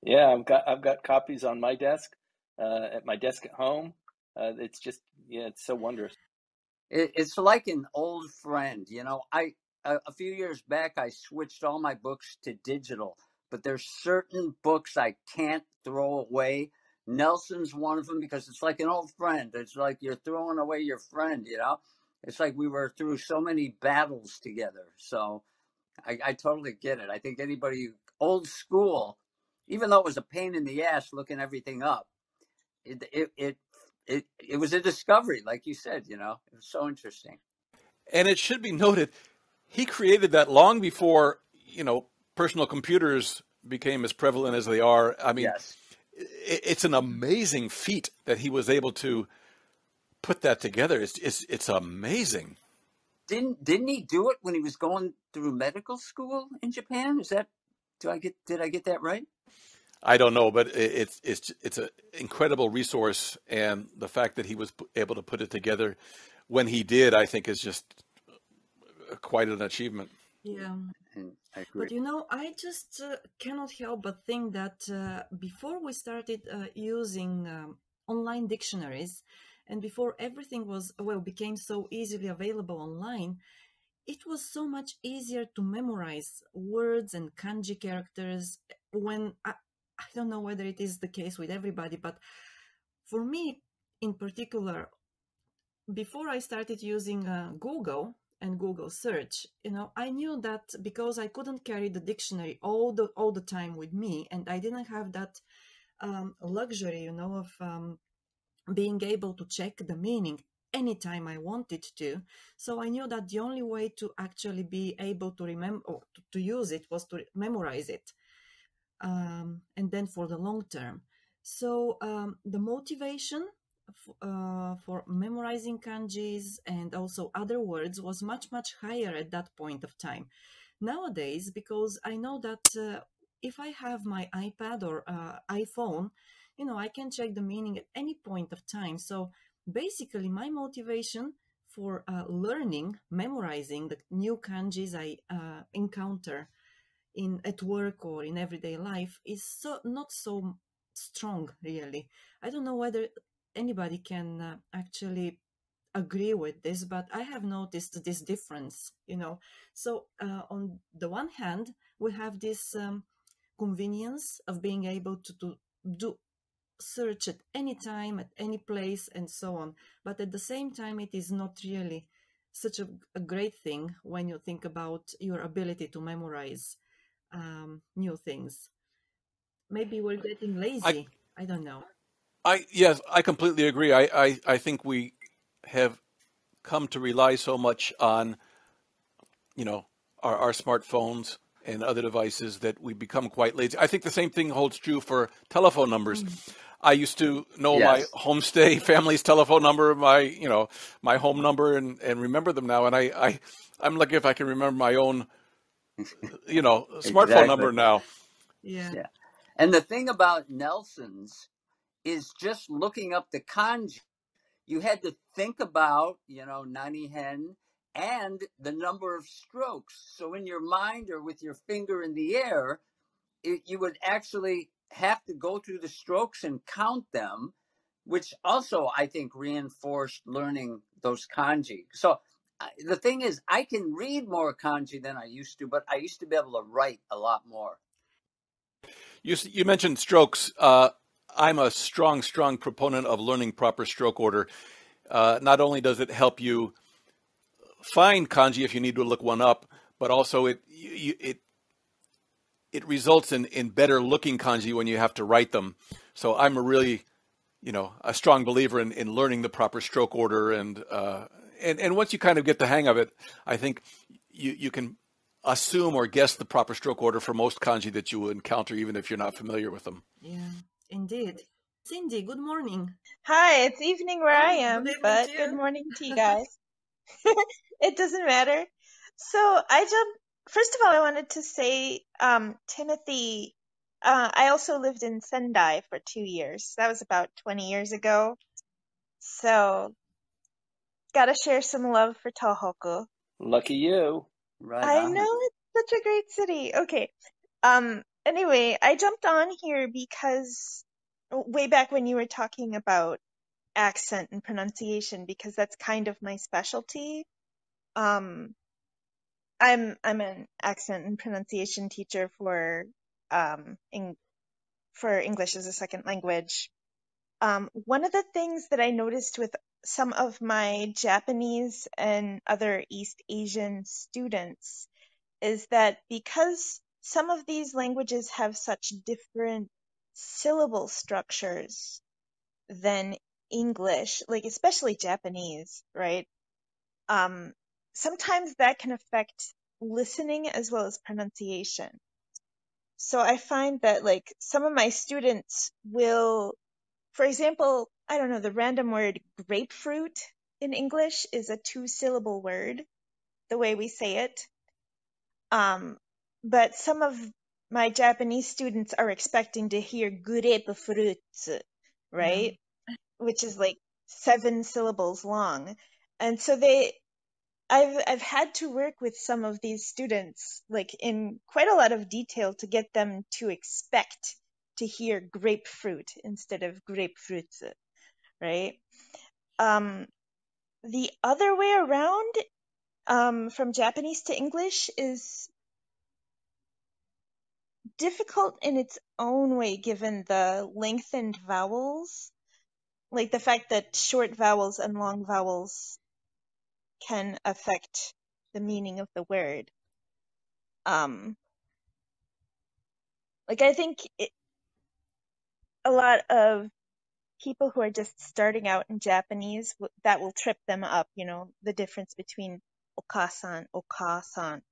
Yeah, I've got copies on my desk, at my desk at home. It's just, it's so wondrous. It's like an old friend. A few years back, I switched all my books to digital, but there's certain books I can't throw away. Nelson's one of them, because it's like an old friend. It's like you're throwing away your friend, It's like we were through so many battles together. So I totally get it. I think anybody old school, even though it was a pain in the ass looking everything up, it was a discovery, like you said, It was so interesting. And it should be noted, he created that long before, personal computers became as prevalent as they are. I mean, yes. It's an amazing feat that he was able to put that together. It's amazing. Didn't he do it when he was going through medical school in Japan? Did I get that right? I don't know, but it's an incredible resource, and the fact that he was able to put it together when he did, I think, is just quite an achievement. Yeah. I agree. But I just cannot help but think that before we started using online dictionaries, and before everything became so easily available online, it was so much easier to memorize words and kanji characters. When I don't know whether it is the case with everybody, but for me in particular, before I started using Google and Google search, I knew that because I couldn't carry the dictionary all the time with me, and I didn't have that luxury, of being able to check the meaning anytime I wanted to. So I knew that the only way to actually be able to remember or to use it was to memorize it, and then for the long term. So the motivation for memorizing kanjis and also other words was much, much higher at that point of time. Nowadays, because I know that if I have my iPad or iPhone, I can check the meaning at any point of time. So basically, my motivation for learning, memorizing the new kanjis I encounter in at work or in everyday life is not so strong, really. I don't know whether anybody can actually agree with this, but I have noticed this difference. So on the one hand, we have this convenience of being able to do search at any time, at any place, and so on. But at the same time, it is not really such a great thing when you think about your ability to memorize new things. Maybe we're getting I, lazy. I don't know. yes, I completely agree. I think we have come to rely so much on, you know, our smartphones and other devices that we become quite lazy. I think the same thing holds true for telephone numbers. Mm. I used to know my Yes, homestay family's telephone number, my home number, and remember them now. And I'm lucky if I can remember my own, smartphone exactly. number now. Yeah. Yeah. And the thing about Nelson's is just looking up the kanji. You had to think about, nani hen and the number of strokes. So in your mind or with your finger in the air, you would actually have to go through the strokes and count them, which also I think reinforced learning those kanji. So the thing is, I can read more kanji than I used to, but I used to be able to write a lot more. You mentioned strokes. I'm a strong proponent of learning proper stroke order. Not only does it help you find kanji if you need to look one up, but also it results in better looking kanji when you have to write them. So I'm a really, a strong believer in learning the proper stroke order, and once you kind of get the hang of it, I think you can assume or guess the proper stroke order for most kanji that you will encounter, even if you're not familiar with them. Yeah, indeed. Cindy, good morning. Hi, it's evening where I Oh, good am, evening to but good you. morning to you guys. It doesn't matter. So first of all, I wanted to say, Timothy, I also lived in Sendai for 2 years. That was about 20 years ago. So, gotta share some love for Tohoku. Lucky you. Right I on. know it's such a great city. Okay. Anyway, I jumped on here because way back when you were talking about accent and pronunciation, because that's kind of my specialty. Um, I'm an accent and pronunciation teacher for for English as a second language. One of the things that I noticed with some of my Japanese and other East Asian students is that because some of these languages have such different syllable structures than English, like especially Japanese, right? Um, Sometimes that can affect listening as well as pronunciation. So I find that like some of my students will, for example, I don't know, the random word grapefruit in English is a 2-syllable word, the way we say it. But some of my Japanese students are expecting to hear grapefruit, Yeah. right? Which is like 7 syllables long. And so I've had to work with some of these students like in quite a lot of detail to get them to expect to hear grapefruit instead of grapefruits, right? Um, the other way around, from Japanese to English is difficult in its own way given the lengthened vowels, like the fact that short vowels and long vowels can affect the meaning of the word. Like I think a lot of people who are just starting out in Japanese, that will trip them up, you know, the difference between okasan, okasan.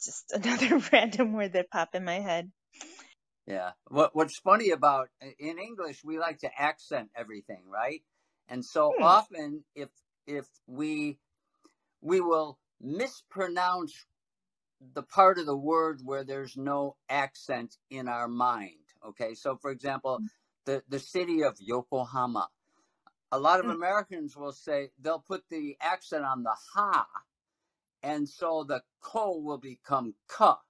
Just another random word that popped in my head. Yeah. What's funny about in English, we like to accent everything, right? And so often if we will mispronounce the part of the word where there's no accent in our mind. Okay. So for example, the city of Yokohama, a lot of Americans will say they'll put the accent on the ha, and so the ko will become ka.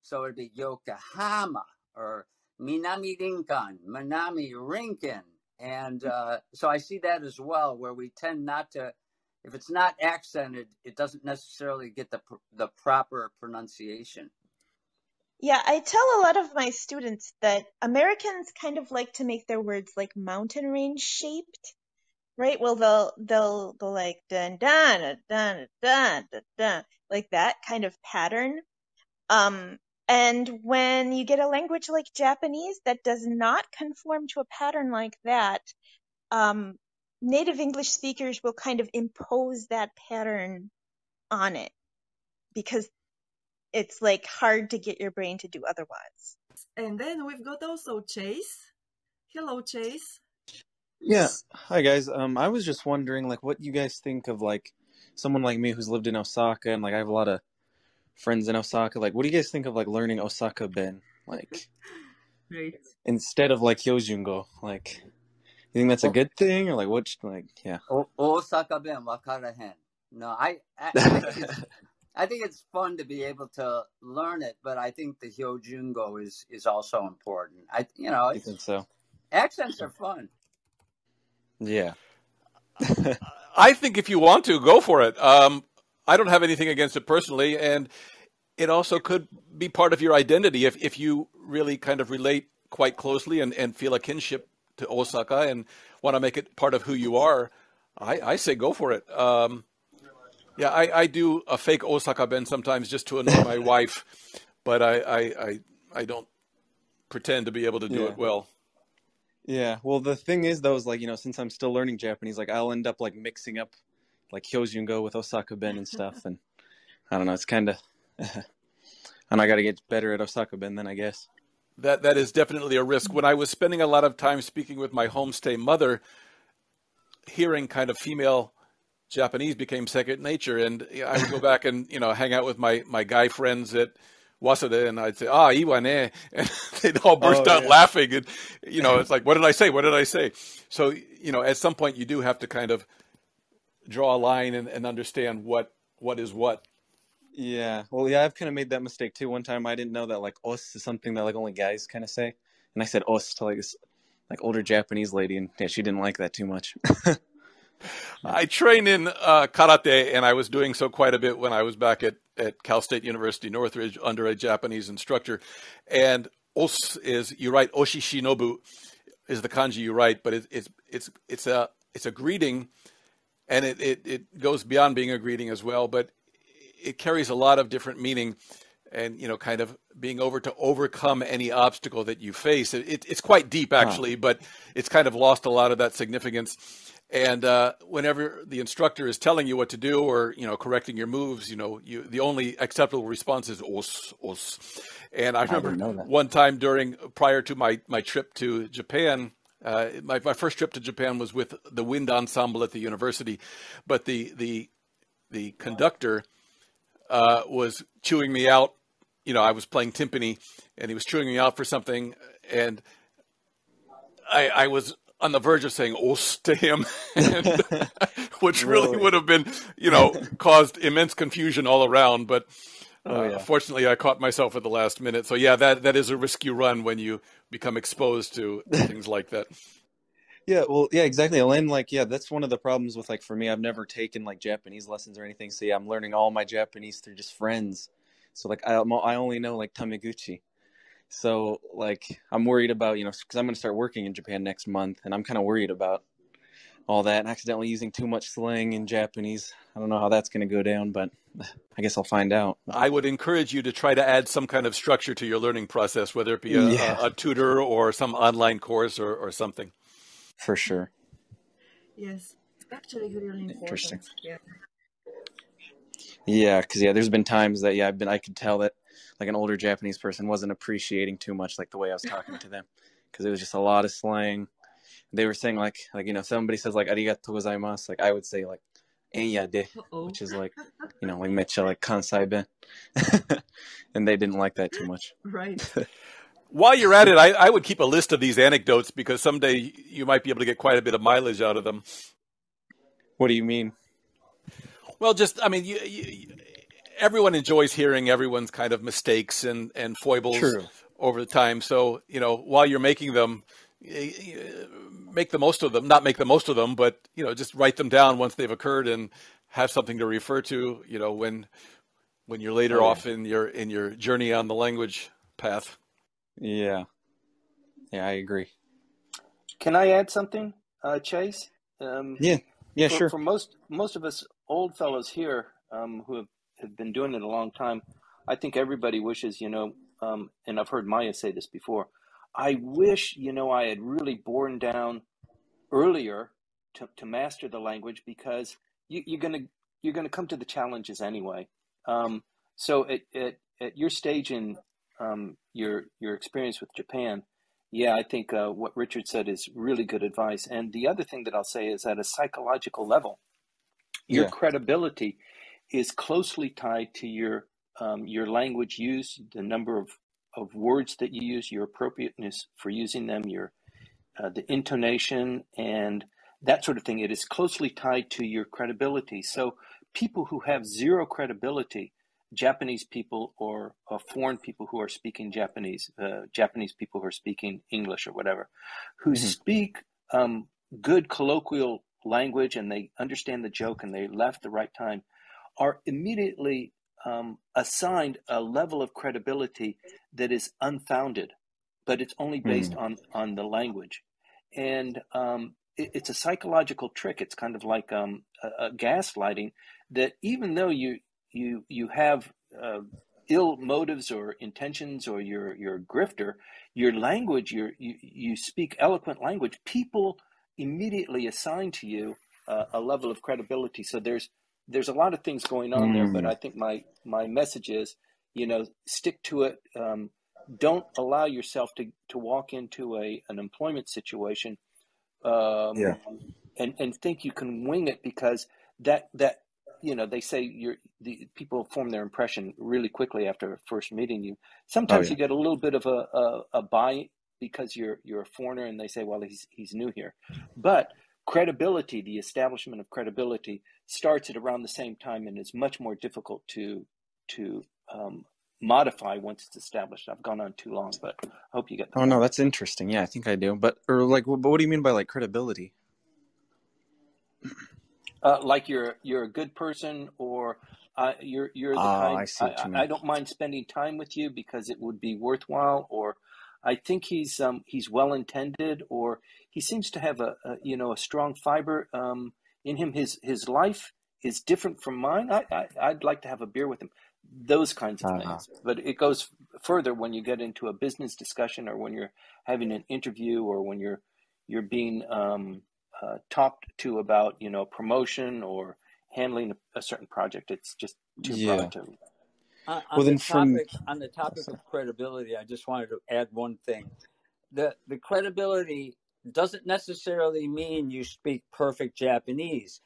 So it'd be Yokohama or Minami Rinkan, Minami Rinkin. And so I see that as well, where we tend not to, if it's not accented, it doesn't necessarily get the proper pronunciation. Yeah, I tell a lot of my students that Americans kind of like to make their words like mountain range shaped, right? Well, they'll like dun dun dun dun dun dun, like that kind of pattern. And when you get a language like Japanese that does not conform to a pattern like that, native English speakers will kind of impose that pattern on it because it's like hard to get your brain to do otherwise. And then we've got also Chase. Hello, Chase. Yeah. Hi, guys. I was just wondering, like, what you guys think of, like, someone like me who's lived in Osaka, and, like, I have a lot of friends in Osaka. Like, what do you guys think of, like, learning Osakaben? Like, Great. instead of, like, Hyojungo? Like, you think that's a good thing? Or, like, what, like, yeah. Osakaben wakarahen. No, I think it's fun to be able to learn it, but I think the Hyojungo is also important. I think so. Accents are fun. Yeah. I think if you want to, go for it. I don't have anything against it personally, and it also could be part of your identity if you really kind of relate quite closely and feel a kinship to Osaka and want to make it part of who you are. I say go for it. Yeah, I do a fake Osakaben sometimes just to annoy my wife, but I don't pretend to be able to do it well. Yeah, well, the thing is, though, is like, since I'm still learning Japanese, like, I'll end up, like, mixing up, like, Hyojungo with Osakaben and stuff, and I don't know, it's kind of, and I got to get better at Osakaben then, I guess. That is definitely a risk. When I was spending a lot of time speaking with my homestay mother, hearing kind of female Japanese became second nature, and I would go back and, hang out with my guy friends at Waseda, and I'd say, iwa ne, and they'd all burst out laughing, and, it's like, what did I say? What did I say? So, at some point you do have to kind of draw a line and understand what is what. Yeah, well, yeah, I've kind of made that mistake too. One time I didn't know that, like, os is something that, like, only guys kind of say, and I said os to, like, this, like, older Japanese lady, and yeah, she didn't like that too much. I train in karate, and I was doing so quite a bit when I was back at Cal State University Northridge under a Japanese instructor. And os is, you write oshishinobu is the kanji you write, but it's a greeting, and it goes beyond being a greeting as well, but it carries a lot of different meaning, and kind of being to overcome any obstacle that you face. It's quite deep actually, but it's kind of lost a lot of that significance. And whenever the instructor is telling you what to do or correcting your moves, the only acceptable response is os. And I remember one time prior to my trip to Japan, my first trip to Japan was with the wind ensemble at the university, but the conductor was chewing me out. I was playing timpani, and he was chewing me out for something, and I was on the verge of saying "os" to him, which really would have been, caused immense confusion all around. But fortunately, I caught myself at the last minute. So yeah, that is a risk you run when you become exposed to things like that. Yeah, well, yeah, exactly. And like, yeah, that's one of the problems with, like, for me, I've never taken, like, Japanese lessons or anything. So yeah, I'm learning all my Japanese through just friends. So, like, I only know, like, Tameguchi. So, like, I'm worried about, because I'm going to start working in Japan next month, and I'm kind of worried about, all that, and accidentally using too much slang in Japanese. I don't know how that's going to go down, but I guess I'll find out. I would encourage you to try to add some kind of structure to your learning process, whether it be Yeah, a tutor or some online course or something. for sure. Yes, it's actually really Interesting. important. Yeah. Yeah, because there's been times that I could tell that like an older Japanese person wasn't appreciating too much like the way I was talking to them, because it was just a lot of slang. They were saying like somebody says like arigatou gozaimasu, like I would say like enya de, which is like like mecha like kansai ben, and they didn't like that too much. Right. While you're at it, I would keep a list of these anecdotes because someday you might be able to get quite a bit of mileage out of them. What do you mean? Well, just, I mean, everyone enjoys hearing everyone's kind of mistakes and foibles True. over the time. So, while you're making them, make the most of them, not make the most of them, but, just write them down once they've occurred and have something to refer to, when you're later off in your journey on the language path. Yeah, I agree. Can I add something, Chase? Yeah, sure. For most of us old fellows here who have been doing it a long time, I think everybody wishes, and I've heard Maya say this before, I wish, I had really borne down earlier to master the language, because you're gonna come to the challenges anyway. So at your stage in your experience with Japan, I think what Richard said is really good advice. And the other thing that I'll say is, at a psychological level, your credibility is closely tied to your language use, the number of words that you use, your appropriateness for using them, your the intonation and that sort of thing. It is closely tied to your credibility. So people who have zero credibility, Japanese people or foreign people who are speaking Japanese, Japanese people who are speaking English or whatever, who speak good colloquial language and they understand the joke and they laugh at the right time, are immediately assigned a level of credibility that is unfounded, but it's only based on the language. And it's a psychological trick. It's kind of like a gaslighting, that even though you have ill motives or intentions, or you're a grifter, your language, you speak eloquent language, people immediately assign to you a level of credibility. So there's a lot of things going on there, but I think my message is, stick to it. Don't allow yourself to walk into an employment situation and think you can wing it, because that they say the people form their impression really quickly after first meeting you. Sometimes you get a little bit of a buy because you're a foreigner, and they say, well, he's new here. But credibility, the establishment of credibility, starts at around the same time, and is much more difficult to modify once it's established. I've gone on too long, but I hope you get the point. No, that's interesting. Yeah, I think I do. But what do you mean by like credibility? Like you're a good person, or you're the kind. I see what you mean. I don't mind spending time with you because it would be worthwhile, or I think he's well intended, or he seems to have a strong fiber in him. His life is different from mine. I'd like to have a beer with him. Those kinds of things. But it goes further when you get into a business discussion, or when you're having an interview, or when you're being talked to about promotion or handling a certain project. It's just too broad to. On the topic of credibility, I just wanted to add one thing. The credibility doesn't necessarily mean you speak perfect Japanese.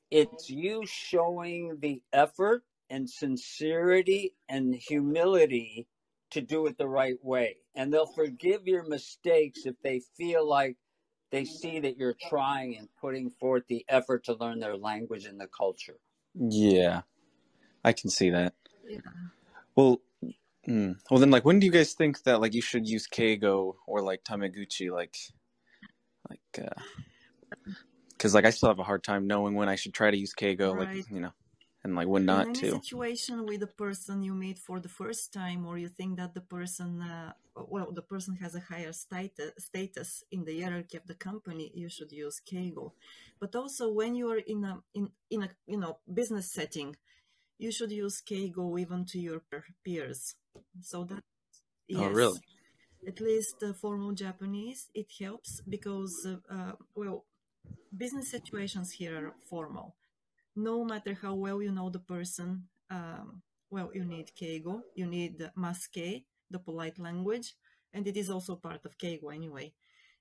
It's you showing the effort and sincerity and humility to do it the right way. And they'll forgive your mistakes if they feel like they see that you're trying and putting forth the effort to learn their language and the culture. Yeah, I can see that. Yeah. Well, then, like, when do you guys think that, like, you should use keigo or, like, tameguchi, because, like, I still have a hard time knowing when I should try to use keigo, Right. like, and like when not in any to. situation with a person you meet for the first time, or you think that the person the person has a higher status in the hierarchy of the company, you should use keigo. But also when you are in a business setting, you should use keigo even to your peers. So that, Oh, yes, really? at least formal Japanese, it helps because business situations here are formal. No matter how well you know the person, you need keigo, you need maske, the polite language, and it is also part of keigo anyway.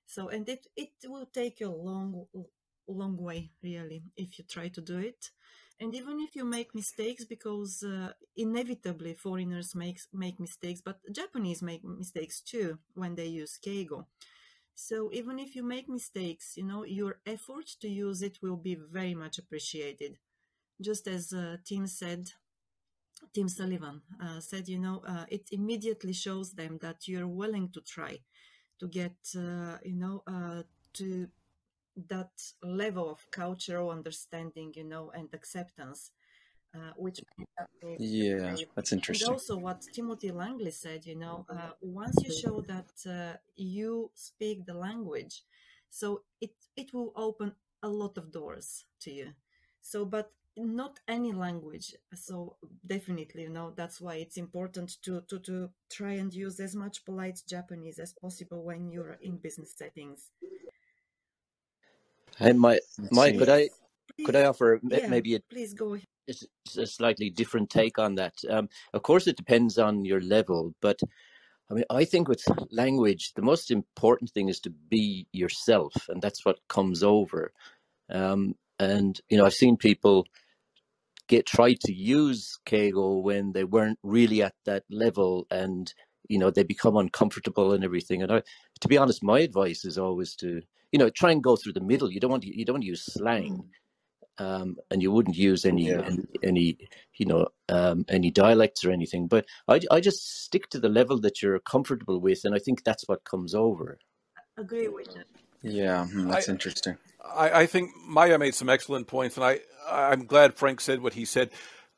So, and it will take you a long way, really, if you try to do it. And even if you make mistakes, because inevitably foreigners make mistakes, but Japanese make mistakes too when they use keigo. So even if you make mistakes, your effort to use it will be very much appreciated. Just as Tim Sullivan said, it immediately shows them that you're willing to try to get, to that level of cultural understanding, and acceptance, which Yeah, that's and interesting. also what Timothy Langley said, once you show that you speak the language, so it will open a lot of doors to you. So, but not any language. So definitely, that's why it's important to try and use as much polite Japanese as possible when you're in business settings. And Let's see. could Yes, I offer yeah, maybe please go ahead. a slightly different take on that? Of course, it depends on your level, but I mean, I think with language, the most important thing is to be yourself, and that's what comes over. And I've seen people try to use keigo when they weren't really at that level, and they become uncomfortable and everything. And to be honest, my advice is always to try and go through the middle. You don't want to use slang. And you wouldn't use any dialects or anything. But I just stick to the level that you're comfortable with, and I think that's what comes over. Agree with that. Yeah, that's interesting. I think Maya made some excellent points, and I'm glad Frank said what he said.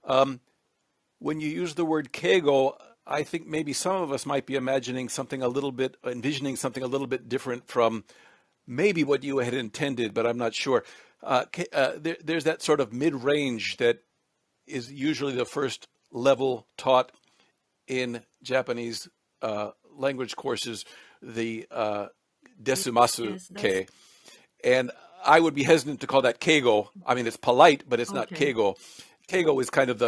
When you use the word keigo, I think maybe some of us might be envisioning something a little bit different from maybe what you had intended, but I'm not sure. There's that sort of mid-range that is usually the first level taught in Japanese language courses, the desumasu Yes, ke. And I would be hesitant to call that keigo. I mean, it's polite, but it's not okay. keigo. Keigo is kind of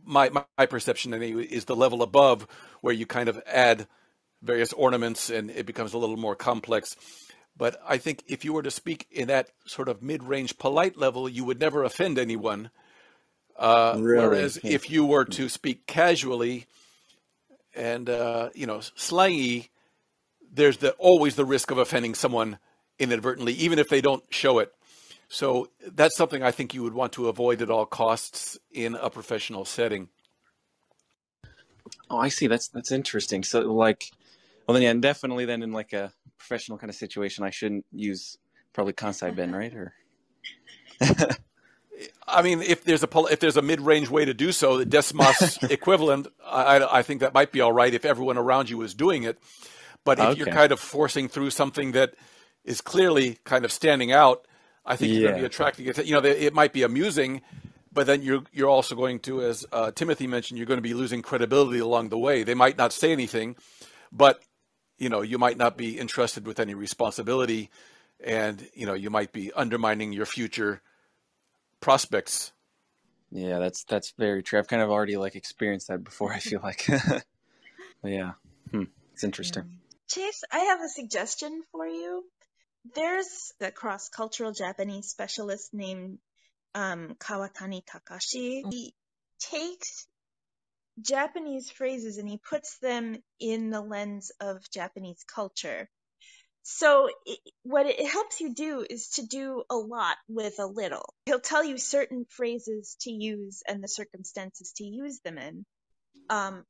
my perception anyway, is the level above where you kind of add various ornaments and it becomes a little more complex. But I think if you were to speak in that sort of mid-range polite level, you would never offend anyone. Really? Whereas if you were to speak casually and slangy, there's always the risk of offending someone inadvertently, even if they don't show it. So that's something I think you would want to avoid at all costs in a professional setting. Oh, I see. That's interesting. So, like, well, then, yeah, definitely. Then, in like a professional kind of situation, I shouldn't use probably kansai ben, right? Or I mean, if there's a mid-range way to do so, the Desmas equivalent, I think that might be all right if everyone around you is doing it. But if you're kind of forcing through something that is clearly kind of standing out, I think you're going to be attracting it. It might be amusing, but then you're also going to, as Timothy mentioned, you're going to be losing credibility along the way. They might not say anything, but you might not be entrusted with any responsibility, and you might be undermining your future prospects. Yeah, that's very true. I've kind of already like experienced that before, I feel like. Yeah. It's interesting. Yeah. Chase, I have a suggestion for you. There's a cross-cultural Japanese specialist named Kawatani Takashi. He takes Japanese phrases and he puts them in the lens of Japanese culture. So what it helps you do is to do a lot with a little. He'll tell you certain phrases to use and the circumstances to use them in.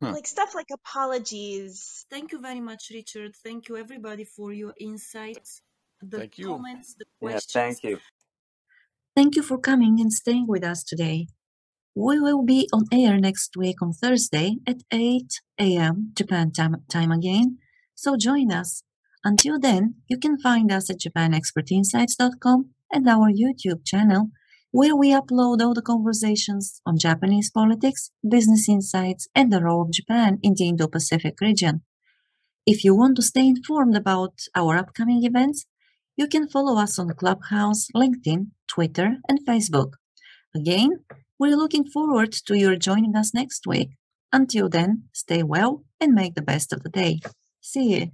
Like stuff like apologies. Thank you very much, Richard. Thank you, everybody, for your insights, the Thank you. comments, the Yeah, questions. thank you. Thank you for coming and staying with us today. We will be on air next week on Thursday at 8 a.m. Japan time again, so join us. Until then, you can find us at japanexpertinsights.com and our YouTube channel, where we upload all the conversations on Japanese politics, business insights, and the role of Japan in the Indo-Pacific region. If you want to stay informed about our upcoming events, you can follow us on Clubhouse, LinkedIn, Twitter, and Facebook. Again, we're looking forward to your joining us next week. Until then, stay well and make the best of the day. See you.